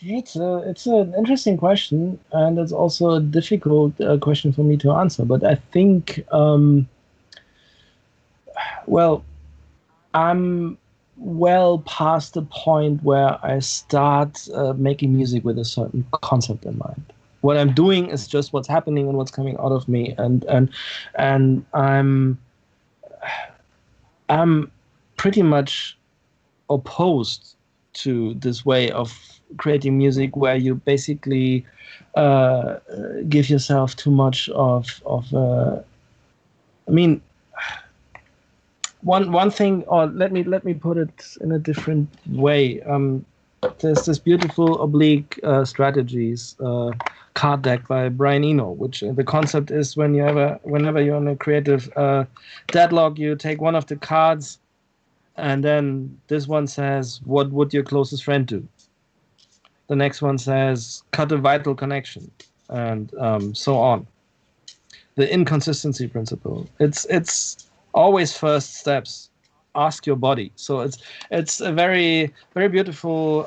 it's an interesting question, and it's also a difficult question for me to answer. But I think, well, I'm well past the point where I start making music with a certain concept in mind. What I'm doing is just what's happening and what's coming out of me, and I'm pretty much opposed to this way of creating music where you basically give yourself too much of I mean, one thing, or let me put it in a different way. There's this beautiful oblique strategies card deck by Brian Eno, which the concept is whenever you're in a creative deadlock, you take one of the cards, and then this one says, "What would your closest friend do?" The next one says, "Cut a vital connection," and so on. The inconsistency principle. It's always first steps. Ask your body. So it's a very very beautiful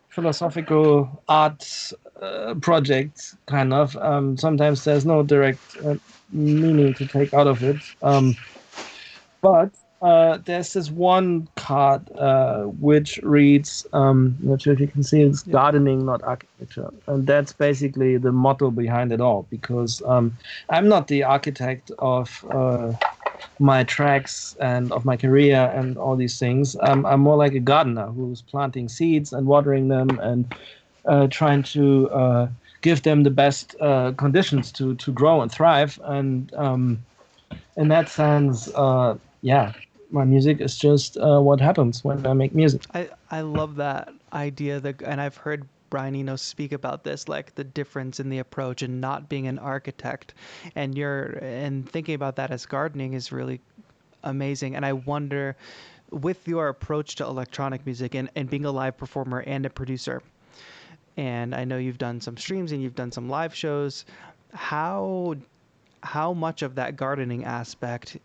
philosophical art project kind of. Sometimes there's no direct meaning to take out of it, but there's this one card which reads, not sure if you can see, it's gardening, not architecture. And that's basically the motto behind it all, because I'm not the architect of my tracks and of my career and all these things. I'm more like a gardener who's planting seeds and watering them and trying to give them the best conditions to grow and thrive. And in that sense, yeah, my music is just what happens when I make music. I love that idea and I've heard Brian Eno speak about this, like the difference in the approach and not being an architect, and thinking about that as gardening is really amazing. And I wonder, with your approach to electronic music and being a live performer and a producer, and I know you've done some streams and you've done some live shows, how much of that gardening aspect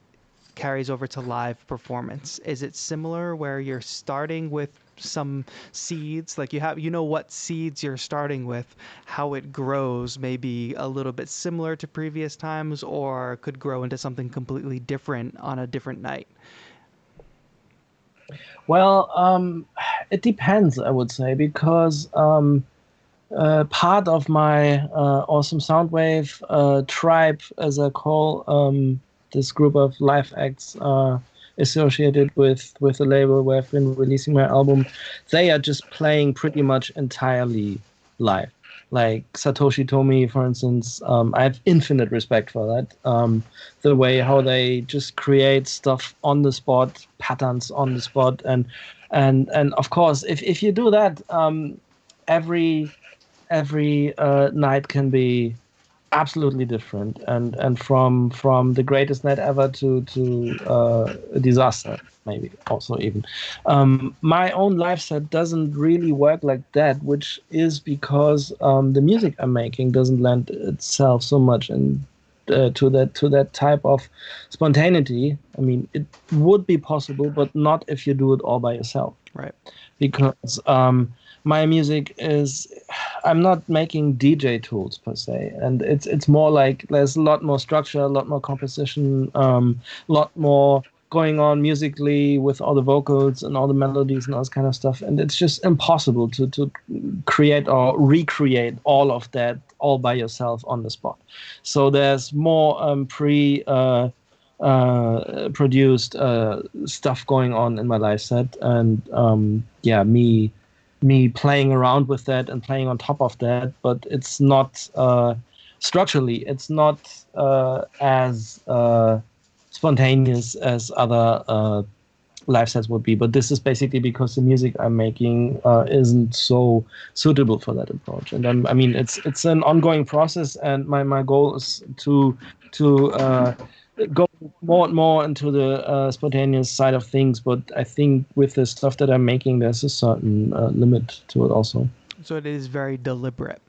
carries over to live performance? Is it similar where you're starting with some seeds, like you know what seeds you're starting with, how it grows maybe a little bit similar to previous times, or could grow into something completely different on a different night? Well, it depends, I would say, because part of my awesome Soundwave tribe, as I call this group of live acts associated with the label where I've been releasing my album, they are just playing pretty much entirely live. Like Satoshi Tomi, for instance, I have infinite respect for that. The way how they just create stuff on the spot, patterns on the spot, and of course, if you do that, every night can be absolutely different, and from the greatest night ever to a disaster, maybe also even. My own live set doesn't really work like that, which is because the music I'm making doesn't lend itself so much to that type of spontaneity. I mean, it would be possible, but not if you do it all by yourself. Right. Because my music is, I'm not making DJ tools per se, and it's more like there's a lot more structure, a lot more composition, a lot more going on musically with all the vocals and all the melodies and all this kind of stuff, and it's just impossible to create or recreate all of that all by yourself on the spot. So there's more produced stuff going on in my live set, and yeah, me playing around with that and playing on top of that, but it's not structurally, it's not as spontaneous as other live sets would be. But this is basically because the music I'm making isn't so suitable for that approach. And I mean, it's an ongoing process, and my goal is to go more and more into the spontaneous side of things. But I think with the stuff that I'm making, there's a certain limit to it also. So it is very deliberate.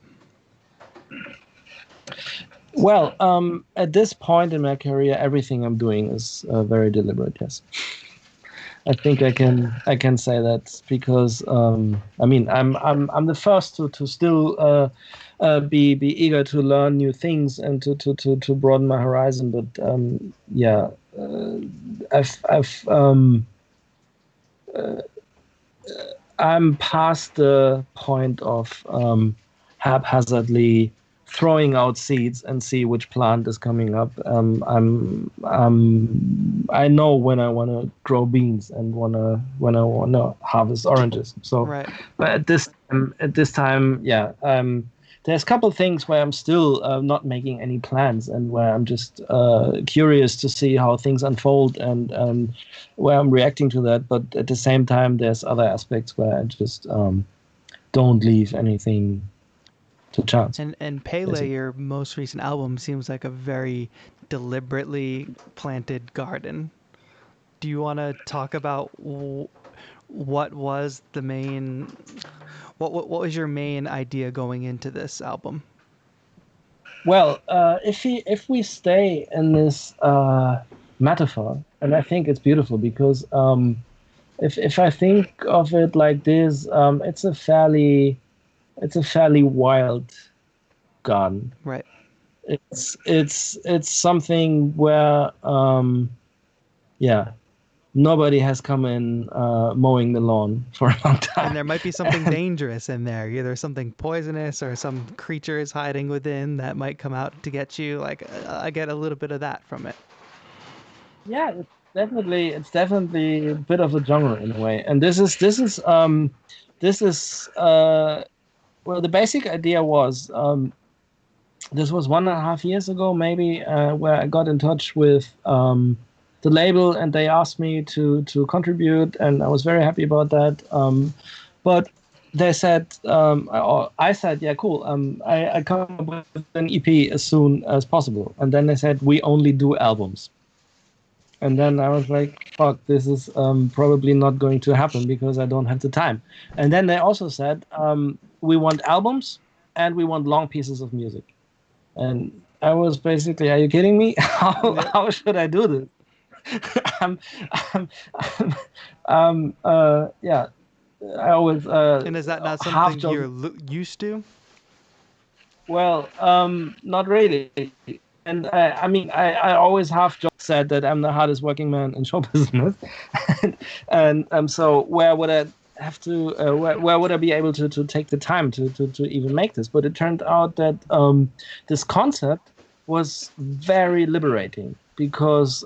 Well, at this point in my career, everything I'm doing is very deliberate. Yes, I think I can say that, because I mean, I'm the first to still be eager to learn new things and to broaden my horizon. But yeah, I'm past the point of haphazardly throwing out seeds and see which plant is coming up. I know when I want to grow beans and when I want to harvest oranges. So, Right. but at this time, yeah. There's a couple of things where I'm still not making any plans and where I'm just curious to see how things unfold and where I'm reacting to that. But at the same time, there's other aspects where I just don't leave anything to chance. And Pehle, your most recent album, seems like a very deliberately planted garden. Do you want to talk about what was the main, what was your main idea going into this album? Well, if we stay in this metaphor, and I think it's beautiful because if I think of it like this, it's a fairly wild garden. Right. It's something where yeah, nobody has come in mowing the lawn for a long time. And there might be something dangerous in there. Either something poisonous or some creature is hiding within that might come out to get you. Like, I get a little bit of that from it. Yeah, it's definitely a bit of a genre in a way. And this is well, the basic idea was this was 1.5 years ago maybe where I got in touch with the label and they asked me to contribute and I was very happy about that. But they said I said yeah, cool. I come up with an EP as soon as possible. And then they said we only do albums. And then I was like, fuck, this is probably not going to happen because I don't have the time. And then they also said, we want albums and we want long pieces of music. And I was basically, are you kidding me? How should I do this? Yeah, I always. And is that not something you're used to? Well, not really. And I mean, I always have said that I'm the hardest working man in show business, and so where would I have to? Where would I be able to take the time to even make this? But it turned out that this concept was very liberating because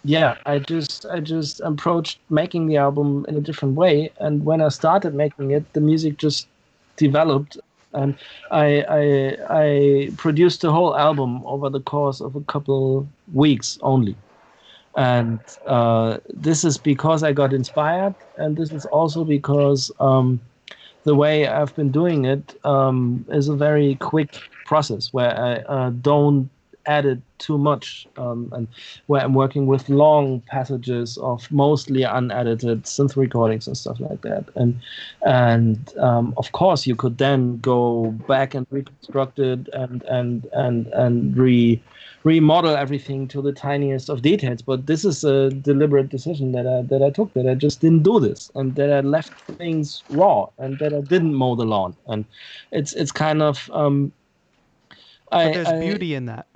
yeah, I just approached making the album in a different way, and when I started making it, the music just developed. And I produced the whole album over the course of a couple weeks only. And this is because I got inspired. And this is also because the way I've been doing it is a very quick process where I don't add it too much and where I'm working with long passages of mostly unedited synth recordings and stuff like that. And of course you could then go back and reconstruct it and remodel everything to the tiniest of details. But this is a deliberate decision that I took, that I just didn't do this and that I left things raw and that I didn't mow the lawn. And it's kind of but there's beauty in that.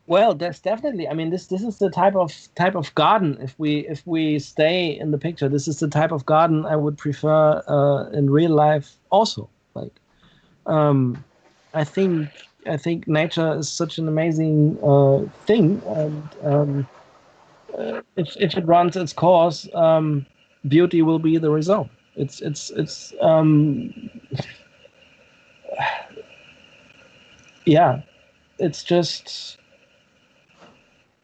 Well, there's definitely. I mean, this is the type of garden. If we stay in the picture, this is the type of garden I would prefer in real life. Also, like, I think nature is such an amazing thing, and if it runs its course, beauty will be the result. It's yeah, it's just.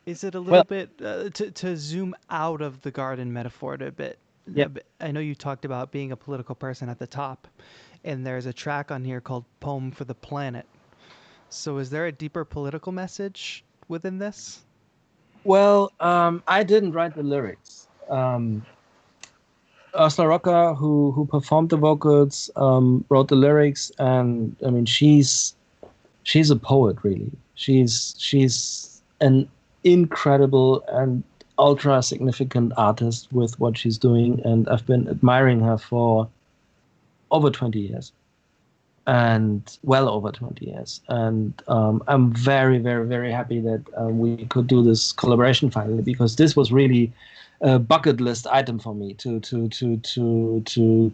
Is it a little bit to zoom out of the garden metaphor a bit? Yeah. I know you talked about being a political person at the top, and there's a track on here called "Poem for the Planet." So, is there a deeper political message within this? Well, I didn't write the lyrics. Ursula Rocker, who performed the vocals, wrote the lyrics, and I mean, she's a poet, really. She's an incredible and ultra significant artist with what she's doing, and I've been admiring her for over 20 years. and well over 20 years. And I'm very, very, very happy that we could do this collaboration finally, because this was really a bucket list item for me to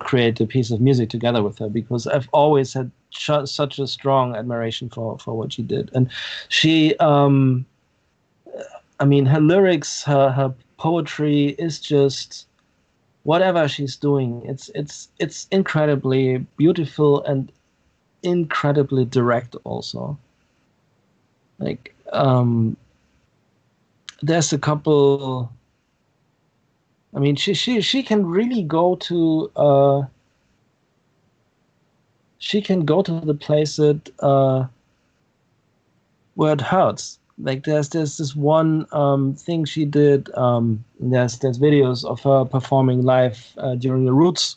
create a piece of music together with her, because I've always had such a strong admiration for what she did. And she, I mean, her lyrics, her poetry is just whatever she's doing. It's incredibly beautiful and incredibly direct also. Like there's a couple, I mean, she can really go to she can go to the place that where it hurts. Like there's this one thing she did. There's videos of her performing live during the Roots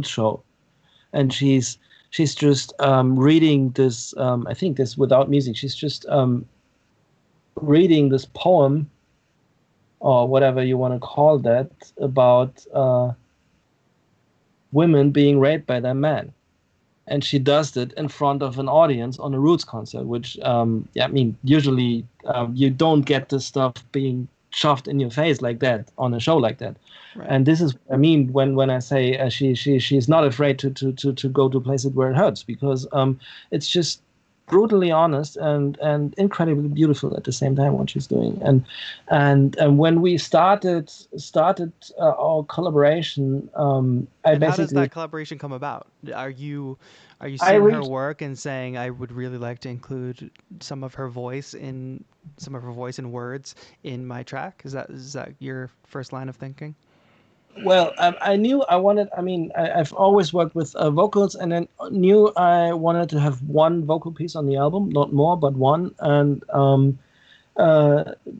show, and she's just reading this. I think this without music. She's just reading this poem, or whatever you want to call that, about women being raped by their men. And she does it in front of an audience on a Roots concert, which, I mean, usually you don't get this stuff being shoved in your face like that on a show like that. Right. And this is, I mean, when I say she's not afraid to go to places where it hurts, because it's just brutally honest and incredibly beautiful at the same time what she's doing. And when we started our collaboration, how does that collaboration come about? Are you seeing her work and saying, I would really like to include some of her voice in words in my track? Is that your first line of thinking? Well, I knew I wanted, I mean, I've always worked with vocals, and then knew I wanted to have one vocal piece on the album, not more, but one. And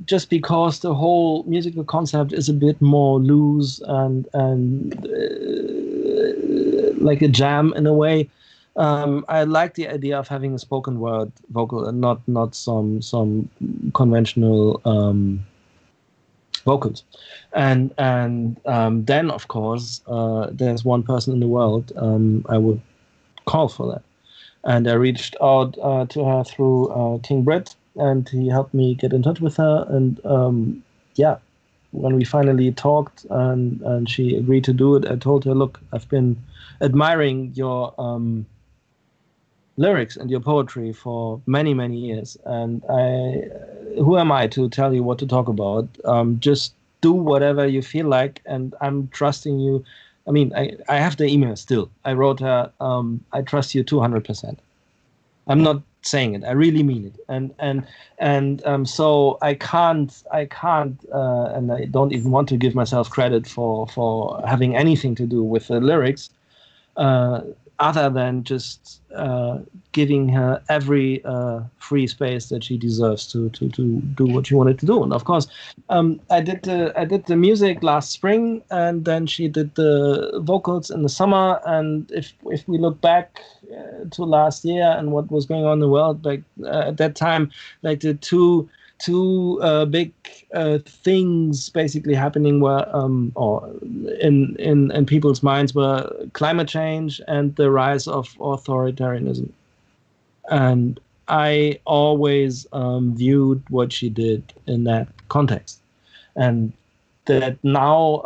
just because the whole musical concept is a bit more loose and like a jam in a way, I like the idea of having a spoken word vocal and not some conventional vocals. And then of course there's one person in the world I would call for that, and I reached out to her through King Britt, and he helped me get in touch with her. And when we finally talked and she agreed to do it, I told her, look, I've been admiring your lyrics and your poetry for many, many years, and who am I to tell you what to talk about? Just do whatever you feel like, and I'm trusting you. I mean, I have the email still. I wrote her, I trust you 200%. I'm not saying it. I really mean it. And so I can't, and I don't even want to give myself credit for having anything to do with the lyrics, other than just giving her every free space that she deserves to do what she wanted to do. And of course, I did the music last spring, and then she did the vocals in the summer. And if we look back to last year and what was going on in the world, like at that time, like the two big things basically happening were, or in people's minds, were climate change and the rise of authoritarianism. And I always viewed what she did in that context, and that now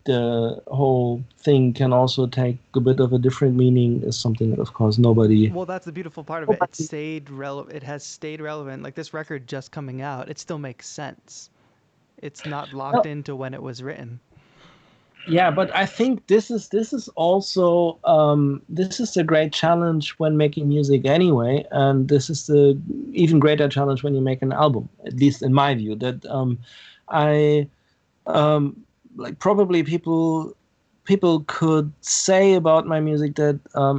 the whole thing can also take a bit of a different meaning is something that, of course, nobody... Well, that's the beautiful part of it. It stayed relevant. It has stayed relevant. Like this record just coming out, it still makes sense. It's not locked into when it was written. Yeah, but I think this is also this is the great challenge when making music anyway, and this is the even greater challenge when you make an album. At least in my view, that like probably people could say about my music that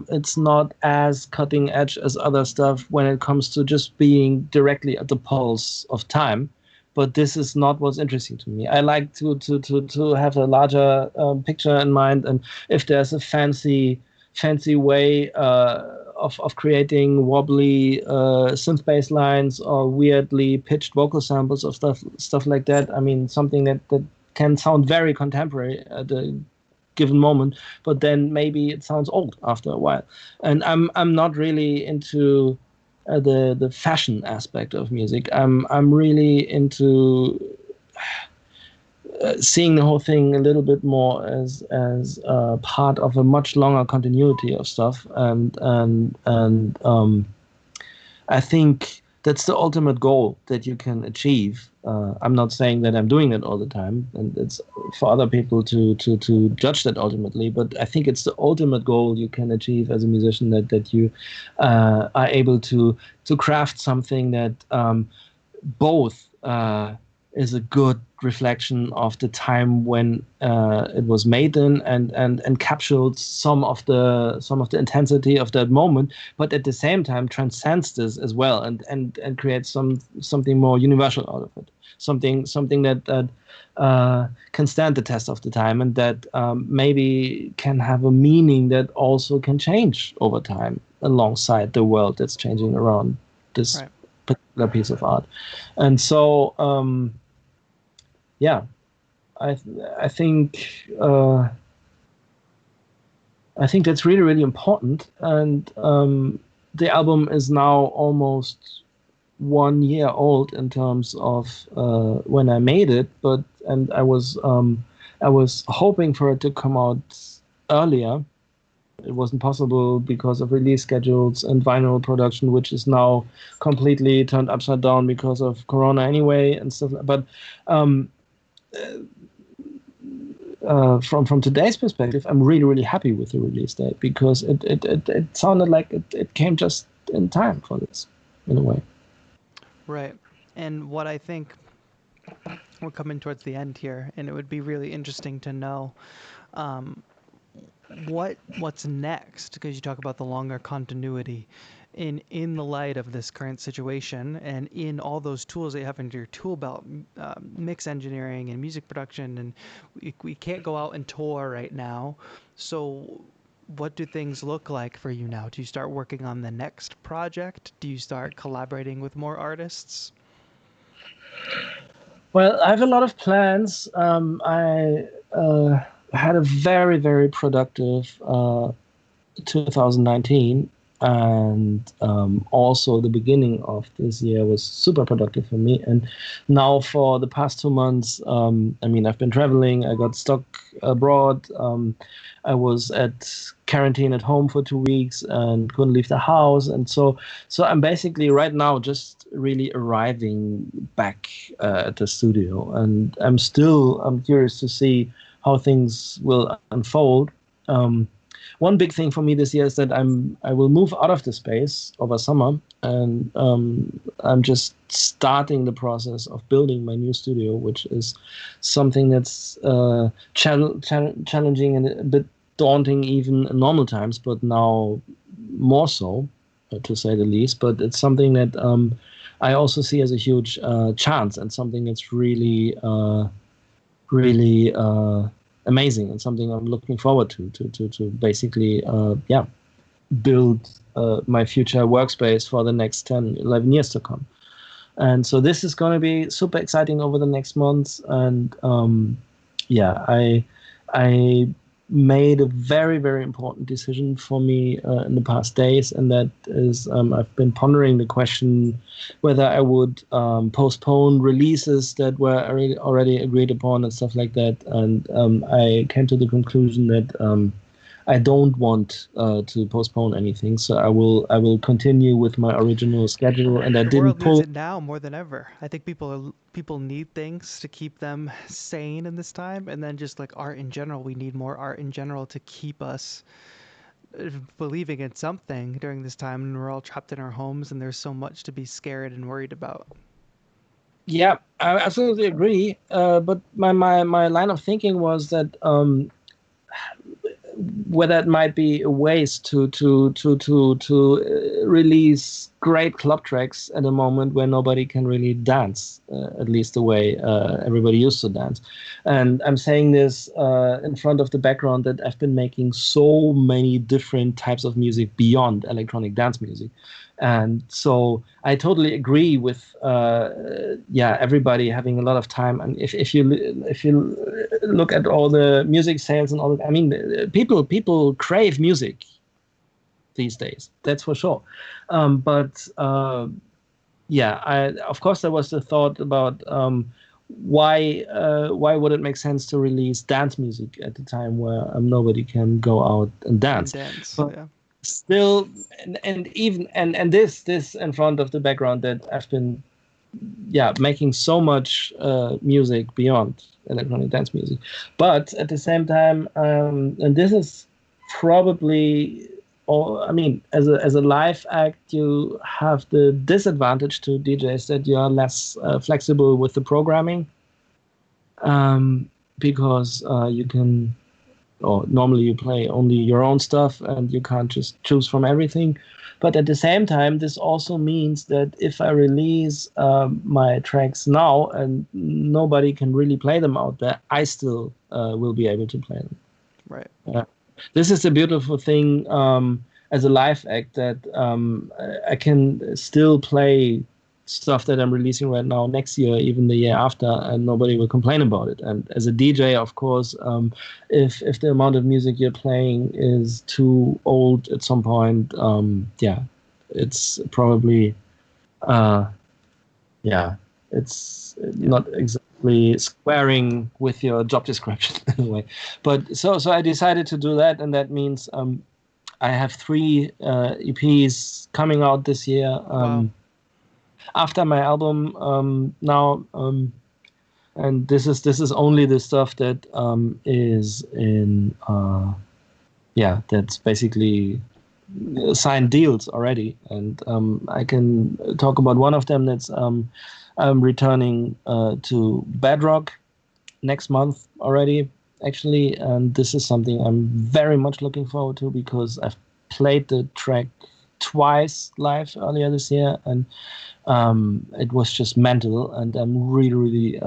it's not as cutting edge as other stuff when it comes to just being directly at the pulse of time. But this is not what's interesting to me. I like to have a larger picture in mind, and if there's a fancy way of creating wobbly synth bass lines or weirdly pitched vocal samples of stuff like that. I mean, something that can sound very contemporary. given moment, but then maybe it sounds old after a while. And I'm not really into the fashion aspect of music. I'm really into seeing the whole thing a little bit more as part of a much longer continuity of stuff, and I think that's the ultimate goal that you can achieve. I'm not saying that I'm doing it all the time, and it's for other people to judge that ultimately. But I think it's the ultimate goal you can achieve as a musician, that you are able to craft something that both is a good reflection of the time when it was made in, and captures some of the intensity of that moment, but at the same time transcends this as well, and creates something more universal out of it, something that can stand the test of the time, and that maybe can have a meaning that also can change over time alongside the world that's changing around this Right. particular piece of art. And so yeah, I think that's really, really important. And the album is now almost 1 year old in terms of when I made it, and I was hoping for it to come out earlier. It wasn't possible because of release schedules and vinyl production, which is now completely turned upside down because of Corona anyway and stuff. But from today's perspective, I'm really, really happy with the release date, because it sounded like it came just in time for this, in a way. Right. And what I think, we're coming towards the end here, and it would be really interesting to know what's next, because you talk about the longer continuity in the light of this current situation, and in all those tools that you have into your tool belt, mix engineering and music production, and we can't go out and tour right now. So what do things look like for you now? Do you start working on the next project? Do you start collaborating with more artists? Well, I have a lot of plans. I had a very, very productive 2019, and also the beginning of this year was super productive for me. And now for the past 2 months, I've been traveling. I got stuck abroad. I was at quarantine at home for 2 weeks and couldn't leave the house. And so I'm basically right now just really arriving back at the studio, and I'm curious to see how things will unfold. One big thing for me this year is that I will move out of the space over summer, and I'm just starting the process of building my new studio, which is something that's challenging and a bit daunting even in normal times, but now more so, to say the least. But it's something that I also see as a huge chance, and something that's really amazing, and something I'm looking forward to basically build my future workspace for the next 10, 11 years to come. And so this is going to be super exciting over the next months. And I made a very, very important decision for me in the past days, and that is I've been pondering the question whether I would postpone releases that were already agreed upon and stuff like that. And I came to the conclusion that I don't want to postpone anything, so I will continue with my original schedule. And I The didn't world needs pull. it now more than ever. I think people need things to keep them sane in this time, and then just like art in general, we need more art in general to keep us believing in something during this time, and we're all trapped in our homes, and there's so much to be scared and worried about. Yeah, I absolutely agree. But my line of thinking was that whether it might be a waste to release great club tracks at a moment where nobody can really dance, at least the way everybody used to dance. And I'm saying this in front of the background that I've been making so many different types of music beyond electronic dance music. And so I totally agree with everybody having a lot of time. And if you look at all the music sales and all that, I mean, people crave music these days. That's for sure. But of course there was the thought about why would it make sense to release dance music at the time where nobody can go out and dance. But still, and even and this in front of the background that I've been making so much music beyond electronic dance music, but at the same time, and this is probably, I mean, as a live act, you have the disadvantage to DJs that you are less flexible with the programming, because you can, or normally you play only your own stuff and you can't just choose from everything. But at the same time, this also means that if I release my tracks now and nobody can really play them out there, I still will be able to play them. Right. This is a beautiful thing as a live act, that I can still play stuff that I'm releasing right now next year, even the year after, and nobody will complain about it. And as a DJ, of course, if the amount of music you're playing is too old at some point, it's probably it's not exactly squaring with your job description in a way. But so I decided to do that, and that means I have 3 EPs coming out this year. Wow. After my album now, and this is only the stuff that is in that's basically signed deals already, and I can talk about one of them. That's I'm returning to Bedrock next month already, actually, and this is something I'm very much looking forward to, because I've played the track twice live earlier this year, and it was just mental, and I'm really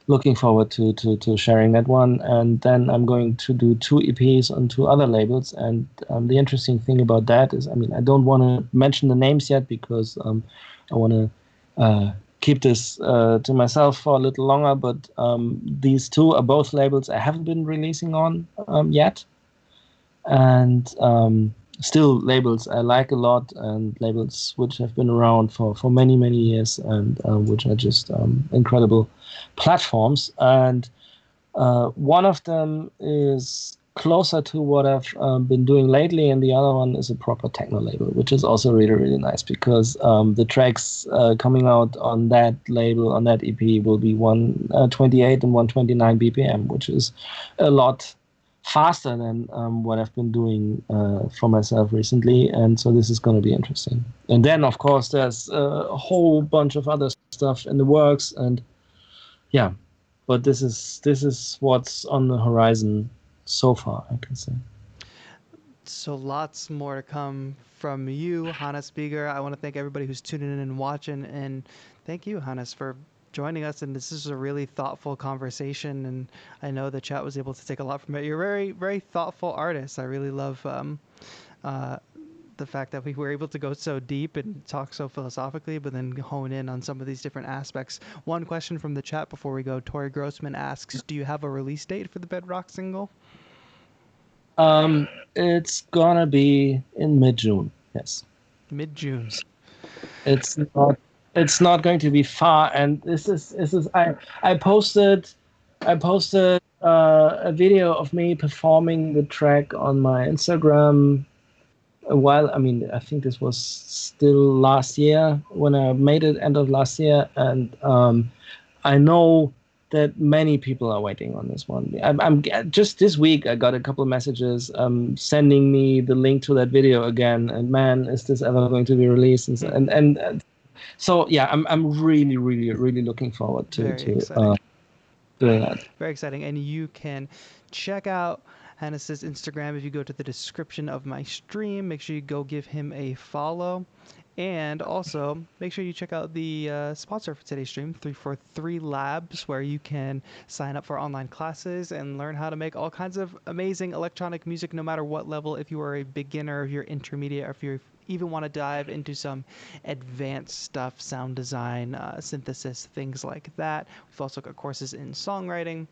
looking forward to sharing that one. And then I'm going to do 2 EPs on 2 other labels, and the interesting thing about that is, I mean, I don't want to mention the names yet, because I want to keep this to myself for a little longer, but these 2 are both labels I haven't been releasing on yet, and still labels I like a lot, and labels which have been around for many years, and which are just incredible platforms. And one of them is closer to what I've been doing lately, and the other one is a proper techno label, which is also really nice, because the tracks coming out on that label, on that EP, will be 128 and 129 BPM, which is a lot faster than what I've been doing for myself recently, and so this is going to be interesting. And then, of course, there's a whole bunch of other stuff in the works, and but this is what's on the horizon so far, I can say. So lots more to come from you, Hannes Bieger. I want to thank everybody who's tuning in and watching, and thank you, Hannes, for joining us. And this is a really thoughtful conversation, and I know the chat was able to take a lot from it. You're a very thoughtful artist. I really love the fact that we were able to go so deep and talk so philosophically, but then hone in on some of these different aspects. One question from the chat before we go. Tori Grossman asks, do you have a release date for the Bedrock single? It's gonna be in mid-June. Yes. Mid-June. It's not going to be far, and this is I posted a video of me performing the track on my Instagram a while. I mean, I think this was still last year when I made it, end of last year, and I know that many people are waiting on this one. I'm just this week I got a couple of messages sending me the link to that video again, and man, is this ever going to be released? And so yeah, I'm really looking forward to doing that. Very exciting, and you can check out Hannes's Instagram if you go to the description of my stream. Make sure you go give him a follow. And also, make sure you check out the sponsor for today's stream, 343 Labs, where you can sign up for online classes and learn how to make all kinds of amazing electronic music, no matter what level. If you are a beginner, if you're intermediate, or if you even want to dive into some advanced stuff, sound design, synthesis, things like that. We've also got courses in songwriting.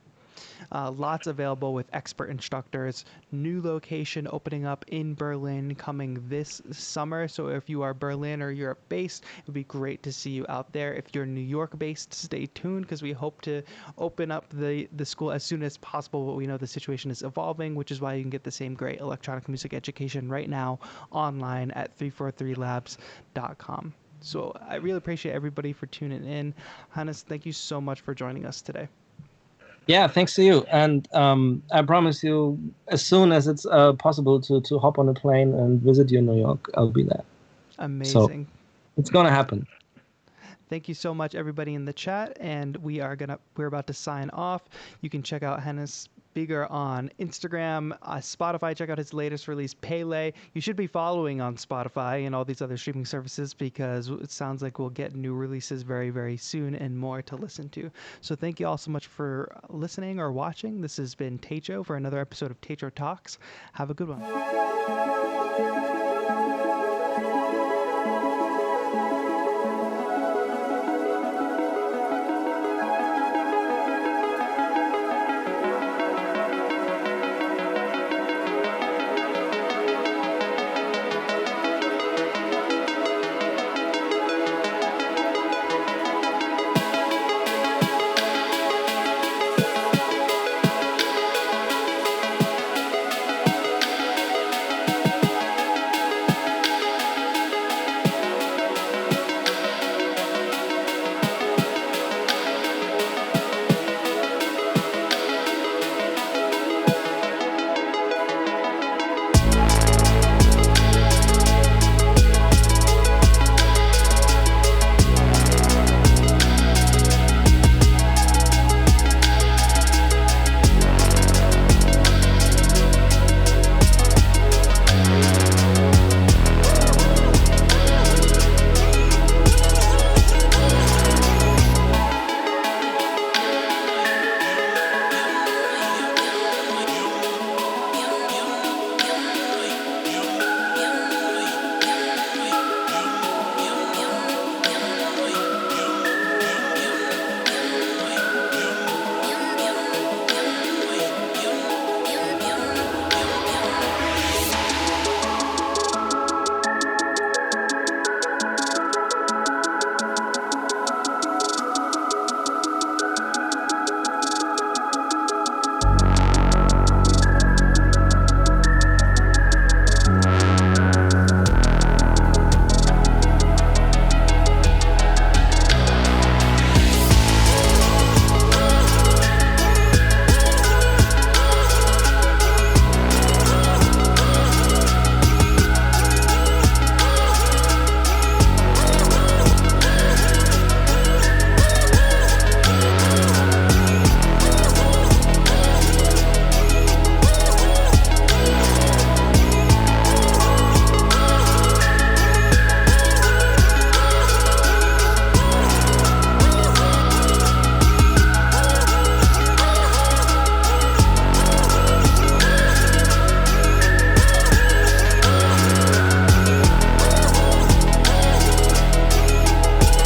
Lots available with expert instructors. New location opening up in Berlin coming this summer. So if you are Berlin or Europe based, it would be great to see you out there. If you're New York based, stay tuned because we hope to open up the school as soon as possible. But we know the situation is evolving, which is why you can get the same great electronic music education right now online at 343labs.com. So I really appreciate everybody for tuning in. Hannes, thank you so much for joining us today. Yeah, thanks to you. And I promise you, as soon as it's possible to hop on a plane and visit you in New York, I'll be there. Amazing. So it's going to happen. Thank you so much, everybody in the chat. And we're about to sign off. You can check out Hannes Bieger on Instagram, Spotify. Check out his latest release, Pehle. You should be following on Spotify and all these other streaming services because it sounds like we'll get new releases very, very soon and more to listen to. So thank you all so much for listening or watching. This has been TAETRO for another episode of TAETRO Talks. Have a good one.